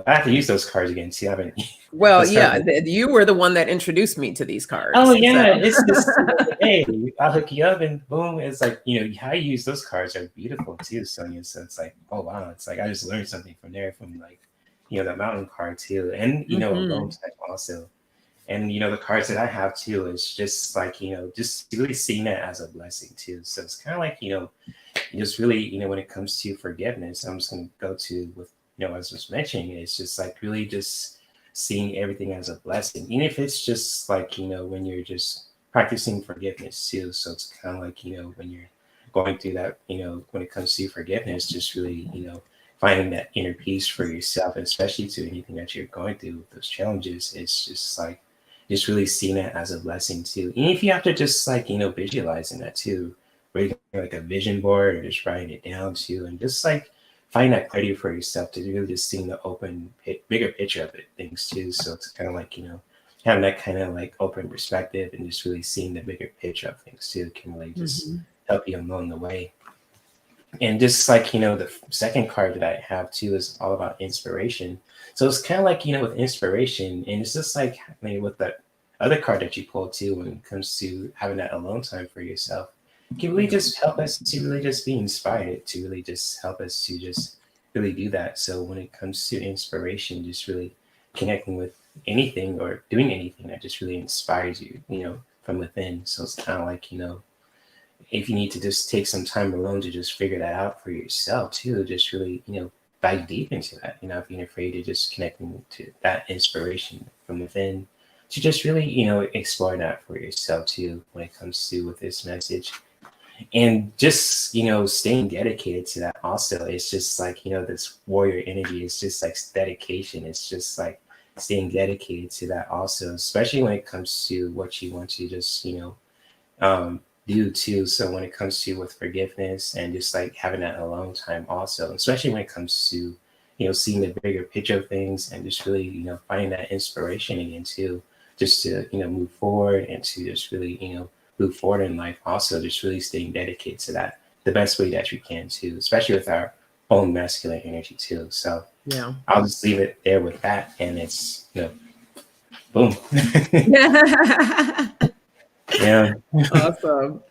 I have to use those cards again too. I haven't Well, those cards. yeah, you were the one that introduced me to these Oh cards. So, yeah, it's just hey, I'll hook you up and boom. It's like how you use those cards are beautiful too, Sonia. So it's like oh wow, it's like I just learned something from there from like the mountain card too, and alone mhm. type also, and the cards that I have too is just like just really seeing it as a blessing too. So it's kind of like just really when it comes to forgiveness, I'm just gonna go to with as I was mentioning, it's just like really just seeing everything as a blessing, even if it's just like when you're just practicing forgiveness too. So it's kind of like when you're going through that when it comes to forgiveness, just really finding that inner peace for yourself, and especially to anything that you're going through with those challenges. It's just like just really seeing it as a blessing too. And if you have to just like visualizing that too, really like a vision board or just writing it down too, and just like find that clarity for yourself to really just seeing the bigger picture of it, things too. So it's kind of like having that kind of like open perspective and just really seeing the bigger picture of things too can really just Mhm. help you along the way. And just like the second card that I have too is all about inspiration. So it's kind of like with inspiration, and it's just like with that other card that you pulled too when it comes to having that alone time for yourself, can really Yeah. just help us to really just be inspired, to really just help us to just really do that. So when it comes to inspiration, just really connecting with anything or doing anything that just really inspires you, from within. So it's kind of like if you need to just take some time alone to just figure that out for yourself too, just really dive deep into that, not being afraid to just connecting to that inspiration from within, to just really explore that for yourself too when it comes to with this message. And just staying dedicated to that also. It's just like this warrior energy. It's just like dedication. It's just like staying dedicated to that also, especially when it comes to what you want to just um, do too. So when it comes to with forgiveness and just like having that alone time also, especially when it comes to seeing the bigger picture of things and just really finding that inspiration again too, just to move forward and to just really move forward in life. Also, just really staying dedicated to that the best way that you can too, especially with our own masculine energy too. So Yeah. I'll just leave it there with that, and it's boom. Yeah. Awesome.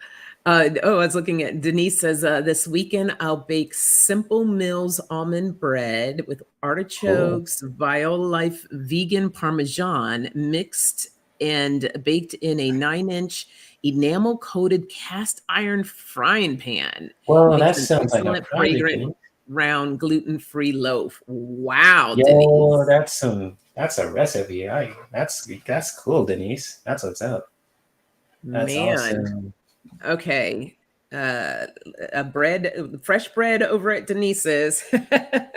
I was looking at Denise says, this weekend I'll bake Simple Mills almond bread with Cool. artichokes, Viola Life vegan parmesan mixed and baked in a 9-inch enamel coated cast iron frying pan. Well, Makes that an sounds like a excellent, project, fragrant, Denise. round, gluten free loaf. Wow, Yo, Denise. that's a recipe. That's cool, Denise. That's what's up. That's Man. awesome. Okay. A bread, fresh bread over at Denise's.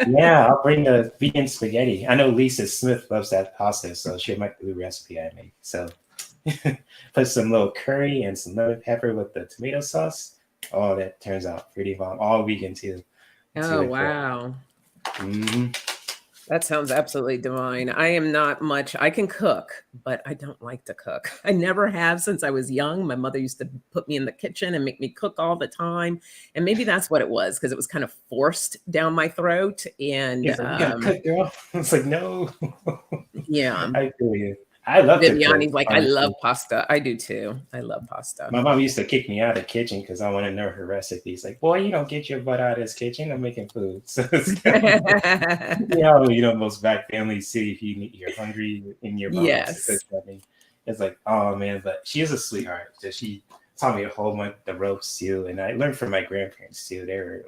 Yeah, I'll bring the vegan spaghetti. I know Lisa Smith loves that pasta, so she might do the recipe I make. So put some little curry and some lemon pepper with the tomato sauce. Oh, that turns out pretty bomb. All vegan too. It's Oh, really cool. wow. Hmm. That sounds absolutely divine. I am not much, I can cook, but I don't like to cook. I never have since I was young. My mother used to put me in the kitchen and make me cook all the time. And maybe that's what it was, because it was kind of forced down my throat. And He's like, you gotta cook, girl. It's like, no. yeah, I feel you. I love to cook, Viviani's like, I love honestly. pasta. I do too. I love pasta. My mom used to kick me out of the kitchen because I want to know her recipes. Like, boy, you don't get your butt out of this kitchen. I'm making food. So it's kind of like, most back families see if you're hungry and your mom wants to cook Yes. something. It's like, oh man, but she is a sweetheart. So she taught me a whole bunch the ropes too, and I learned from my grandparents too. They were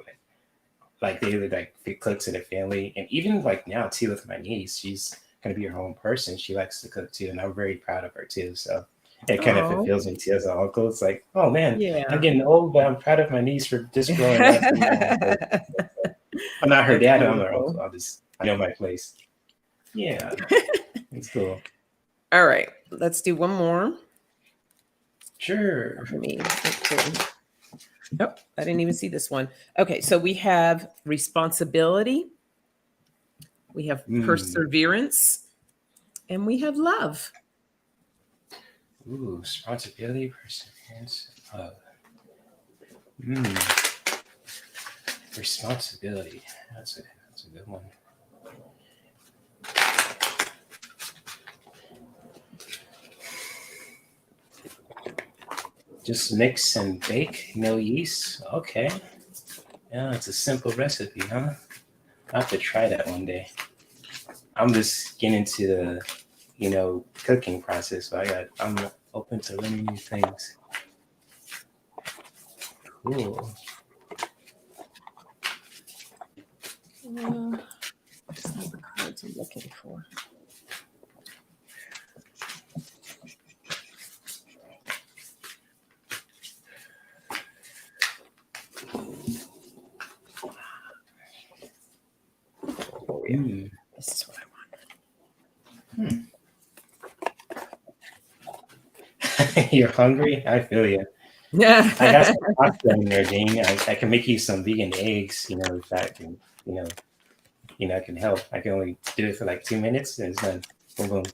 they were like big cooks in the family, and even like now too with my niece, she's gonna be her own person. She likes to cook too, and I'm very proud of her too. So it kind of Oh, fulfills me too as an uncle. It's like, oh man, I'm yeah. getting old, but I'm proud of my niece for just growing up to be my own person. So I'm not her That's dad, I'm her uncle. beautiful. I know my place. Yeah, it's cool. All right, let's do one more. Sure. For me. Okay. Oh, I didn't even see this one. Okay, so we have responsibility, we have Mm. perseverance, and we have love. Ooh, responsibility, perseverance. Mm. Responsibility. That's a good one. Just mix and bake, no yeast. Okay. Yeah, it's a simple recipe, huh? I have to try that one day. I'm just getting into the, cooking process. So I'm open to learning new things. Cool. It's not the cards I'm looking for. Oh, yeah. Mm. This is what I You're hungry? I feel you. I got want. some pasta in there, Dean. I can make you some vegan eggs. If that can, you know, I can help. I can only do it for like 2 minutes and it's done. Boom, boom.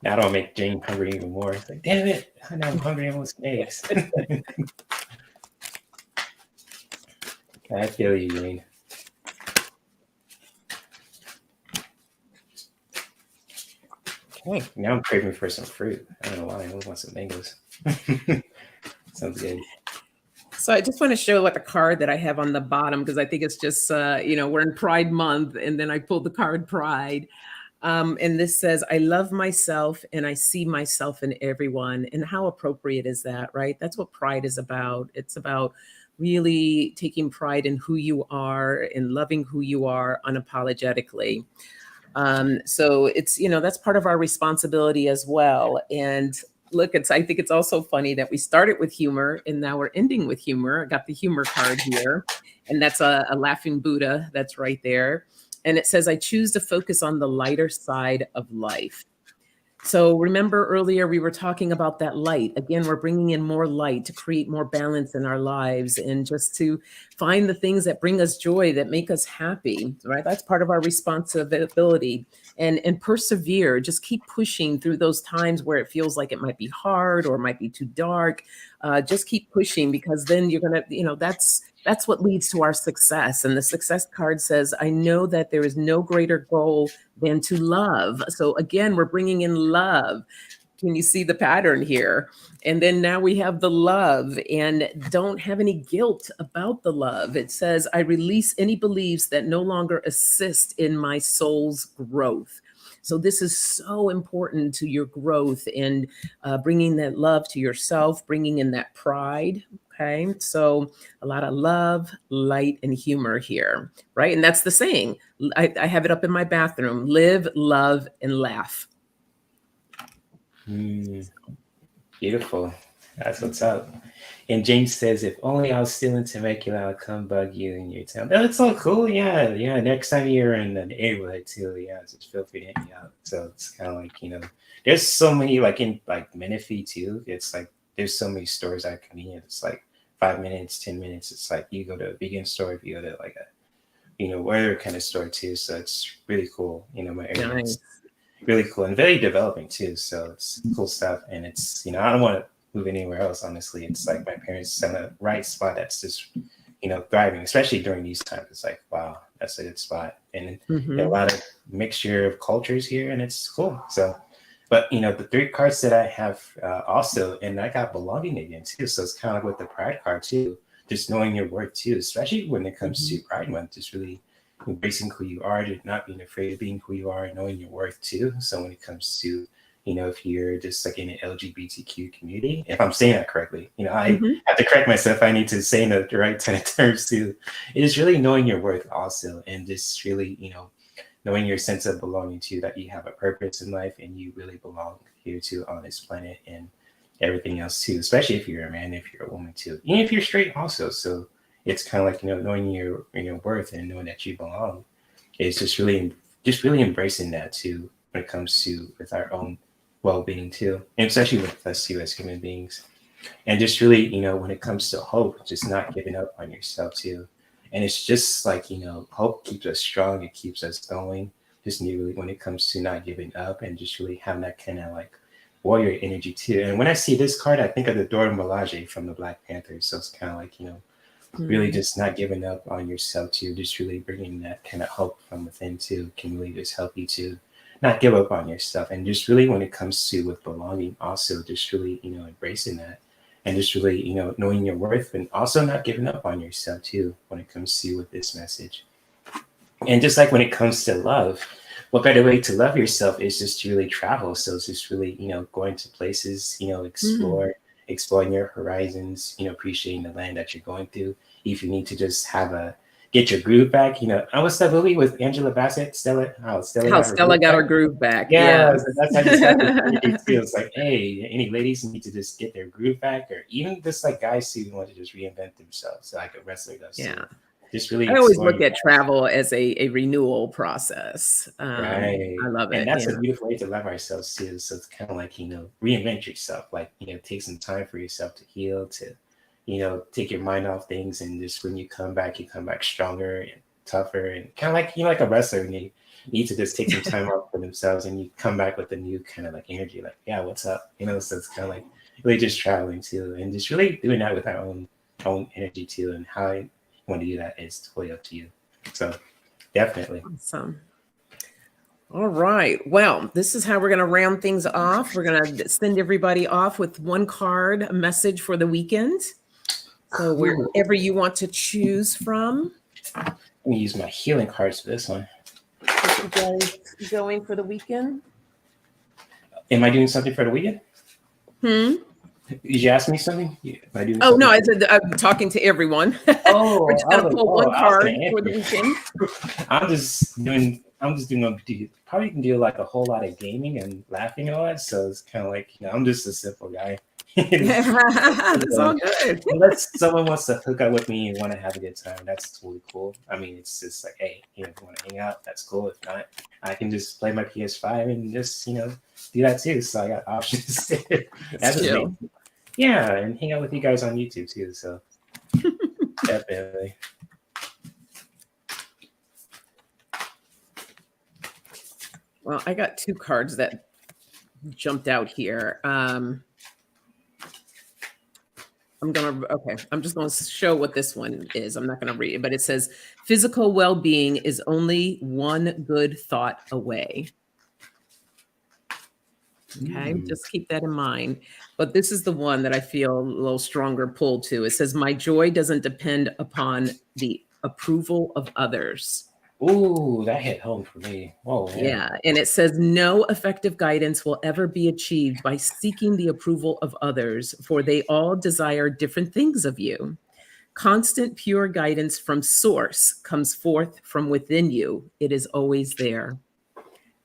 Now I don't make Jane hungry even more. It's like, damn it, I know I'm hungry. I want some eggs. I feel you, Jane. Okay. Now I'm craving for some fruit. I don't know why. I want some mangoes. Sounds good. So I just want to show what the card that I have on the bottom because I think it's just we're in Pride Month, and then I pulled the card Pride, and this says, "I love myself and I see myself in everyone." And how appropriate is that, right? That's what Pride is about. It's about really taking pride in who you are and loving who you are unapologetically. So it's, that's part of our responsibility as well. And look, I think it's also funny that we started with humor and now we're ending with humor. I got the humor card here, and that's a laughing Buddha that's right there. And it says, I choose to focus on the lighter side of life. So remember earlier we were talking about that light. Again, we're bringing in more light to create more balance in our lives and just to find the things that bring us joy, that make us happy, right? That's part of our responsibility. And persevere, just keep pushing through those times where it feels like it might be hard or might be too dark. Just keep pushing because then you're gonna, that's what leads to our success. And the success card says, I know that there is no greater goal than to love. So again, we're bringing in love. Can you see the pattern here? And then now we have the love, and don't have any guilt about the love. It says, I release any beliefs that no longer assist in my soul's growth. So this is so important to your growth and bringing that love to yourself, bringing in that pride. Okay, so a lot of love, light, and humor here, right? And that's the saying. I have it up in my bathroom: live, love, and laugh. Mm, beautiful. That's what's up. And James says, if only I was still in Temecula, I'll come bug you in your town. Oh, it's all cool. Yeah. Yeah. Next time you're in the neighborhood too. Yeah. Just feel free to hit me out. So it's kind of like, there's so many, like in like Menifee too. It's like, there's so many stores at convenience. It's like 5 minutes, 10 minutes. It's like you go to a vegan store, if you go to like a, weather kind of store too. So it's really cool. My area. Nice. Really cool and very developing too. So it's cool stuff. And it's, I don't want to move anywhere else. Honestly, it's like my parents in a right spot that's just, thriving, especially during these times. It's like, wow, that's a good spot. And a Hmm. lot of mixture of cultures here, and it's cool. So, but the three cards that I have also, and I got belonging again too. So it's kind of like with the pride card too, just knowing your worth too, especially when it comes Hmm. to Pride Month, just really embracing who you are, not being afraid of being who you are, and knowing your worth too. So when it comes to, if you're just like in an LGBTQ community, if I'm saying that correctly, I Hmm. have to correct myself. I need to say the right kind of terms too. It is really knowing your worth also, and just really, knowing your sense of belonging to that you have a purpose in life and you really belong here too on this planet and everything else too, especially if you're a man, if you're a woman too, even if you're straight also. So it's kind of like knowing your worth and knowing that you belong. It's just really embracing that too when it comes to with our own well-being too, and especially with us too as human beings. And just really, when it comes to hope, just not giving up on yourself too. And it's just like, hope keeps us strong, it keeps us going. Just really when it comes to not giving up and just really having that kind of like warrior energy too. And when I see this card, I think of the Dora Milaje from the Black Panthers. So it's kind of like, really Mm. just not giving up on yourself too, just really bringing that kind of hope from within too can really just help you to not give up on yourself. And just really when it comes to with belonging, also just really, embracing that and just really, knowing your worth and also not giving up on yourself too when it comes to with this message. And just like when it comes to love, what better way to love yourself is just to really travel. So it's just really, going to places, Mm. exploring your horizons, appreciating the land that you're going through. If you need to just get your groove back, I was that movie with Angela Bassett, Stella, how Stella How got her Stella groove got back. her groove back. Yeah, Yes. so that's I just got this energy too. It's like, hey, any ladies need to just get their groove back, or even just like guys who want to just reinvent themselves, like a wrestler does Yeah. too. Just really I always exploring look your at travel as a renewal process. right. I love And it. that's Yeah. a beautiful way to love ourselves too. So it's kind of like, reinvent yourself, like, take some time for yourself to heal, to, take your mind off things. And just when you come back stronger and tougher and kind of like, like a wrestler, and they need to just take some time off for themselves and you come back with a new kind of like energy, like, yeah, what's up? So it's kind of like really just traveling too. And just really doing that with our own energy too. And how you want to do that is totally up to you. So definitely. Awesome. All right. Well, this is how we're going to round things off. We're going to send everybody off with one card, a message for the weekend. So Cool. wherever you want to choose from. Let me use my healing cards for this one. What you guys going for the weekend? Am I doing something for the weekend? Hmm. Did you ask me something? Yeah. Am I doing Oh no, something I for said I'm talking to everyone. We're Oh, just gonna pull one I was gonna card for the answer. weekend. I'm just doing probably can do like a whole lot of gaming and laughing and all that. So it's kind of like, I'm just a simple guy. That's all So, good. unless someone wants to hook up with me and want to have a good time, that's totally cool. I mean, it's just like, hey, if you want to hang out, that's cool. If not, I can just play my PS5 and just, do that too. So I got options. That's It's just me. chill. Yeah, and hang out with you guys on YouTube too. So definitely. Well, I got two cards that jumped out here. I'm just gonna show what this one is. I'm not gonna read it, but it says physical well-being is only one good thought away. Okay, Mm. just keep that in mind. But this is the one that I feel a little stronger pull to. It says, my joy doesn't depend upon the approval of others. Ooh, that hit home for me. Oh man. Yeah. And it says, no effective guidance will ever be achieved by seeking the approval of others, for they all desire different things of you. Constant, pure guidance from source comes forth from within you. It is always there.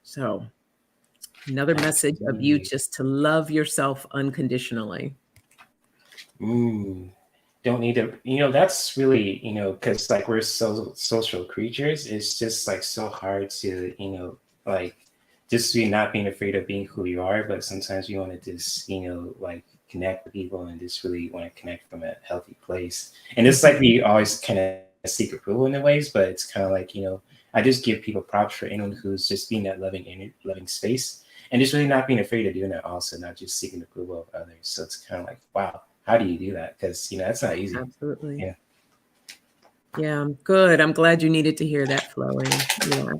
So, another message of you Absolutely. just to love yourself unconditionally. Mm. Don't need to, that's really, because like we're so social creatures, it's just like so hard to, like just be not being afraid of being who you are, but sometimes you want to just, like connect with people and just really want to connect from a healthy place. And it's like we always kind of seek approval in the ways, but it's kind of like, I just give people props for anyone who's just being that loving space and just really not being afraid of doing that also, not just seeking approval of others. So it's kind of like, wow, how do you do that? Because that's not easy. Absolutely. Yeah. Yeah, good. I'm glad you needed to hear that, Chloe. Yeah.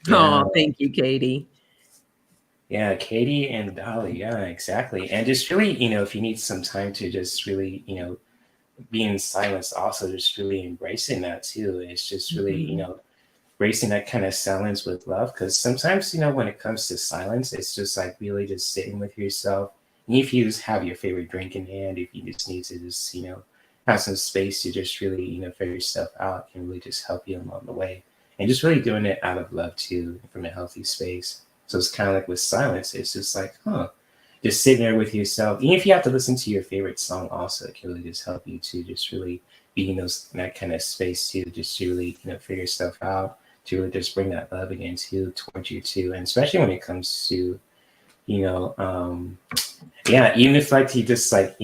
Yeah. Oh, thank you, Katie. Yeah. Katie and Dolly. Yeah, exactly. And just really, if you need some time to just really, be in silence, also just really embracing that too. It's just really, Mhm. embracing that kind of silence with love. Because sometimes, when it comes to silence, it's just like really just sitting with yourself. And if you just have your favorite drink in hand, if you just need to just, have some space to just really, figure yourself out, can really just help you along the way. And just really doing it out of love too, from a healthy space. So it's kind of like with silence, it's just like, just sitting there with yourself. Even if you have to listen to your favorite song, also, it can really just help you to just really be in that kind of space to just really, figure stuff out, to really just bring that love again to towards you too. And especially when it comes to you know, yeah, even if like he just like,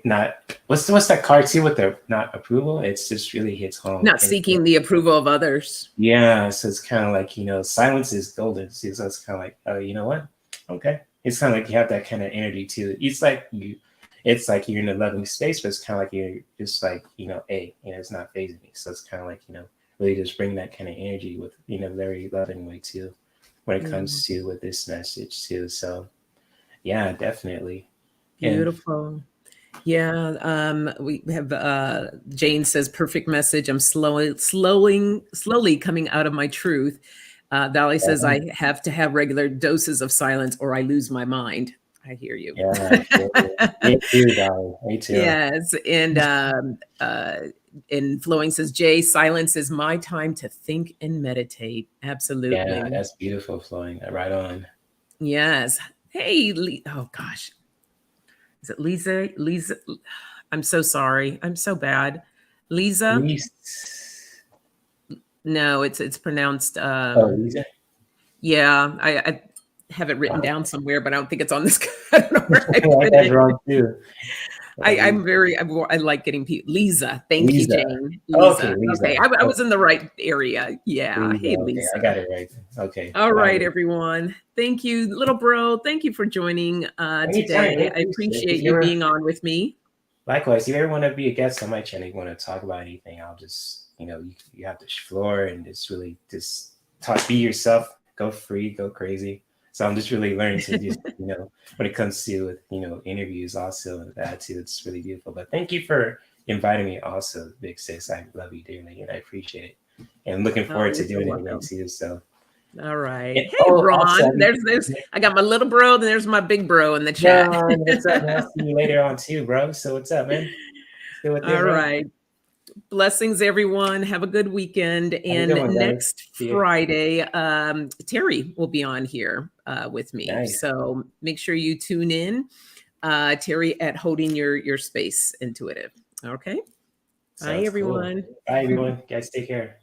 not what's that card too with the not approval, it's just really hits home. Not seeking the approval of others. Yeah, so it's kind of like, silence is golden. So it's kind of like, oh, you know what? Okay. It's kind of like you have that kind of energy too. It's like you're in a loving space, but it's kind of like you're just like, hey, it's not phasing me. So it's kind of like, really just bring that kind of energy with, very loving way too, when it comes to with this message too. So yeah, definitely. And Beautiful. Yeah, we have Jane says perfect message. I'm slowly coming out of my truth. Valley says I have to have regular doses of silence or I lose my mind. I hear you. yeah, me too, darling. Me too. Yes, and Flowing says Jay, silence is my time to think and meditate. Yeah, Absolutely. that's beautiful, Flowing. Right on. Yes. Hey, oh gosh. Is it Lisa? Lisa, I'm so sorry. I'm so bad. Lisa? Least. No, it's pronounced. Oh, Lisa. Yeah, I have it written down somewhere, but I don't think it's on this. I don't know where I I put got it it. wrong too. I like getting people. Lisa, thank you, Lisa. Jane. Okay, Lisa. Lisa. Okay, I was in the right area. Yeah. Lisa. Hey, Okay, I Lisa. got it right. Okay. All Wow. right, everyone. Thank you, little bro. Thank you for joining Anytime, today. man. I appreciate you being on with me. Likewise, if you ever want to be a guest on my channel, you want to talk about anything, I'll just, you have the floor and just really just be yourself, go free, go crazy. So I'm just really learning to just, when it comes to, interviews also and that too, it's really beautiful. But thank you for inviting me also, Big Sis. I love you dearly and I appreciate it. And looking forward You're to so doing it again welcome. too. So, All right. and, Hey, also, Ron. There's I got my little bro, and there's my big bro in the chat. Ron, what's up, man? I'll see you later on too, bro. So what's up, man? Still with you, All bro? right. Blessings, everyone. Have a good weekend. Have a And good one, brother. next See you. Friday, Terry will be on here with me. Nice. So make sure you tune in. Terry at Holding Your Space Intuitive. Okay. Sounds Bye, cool. everyone. Bye, everyone. Guys, take care.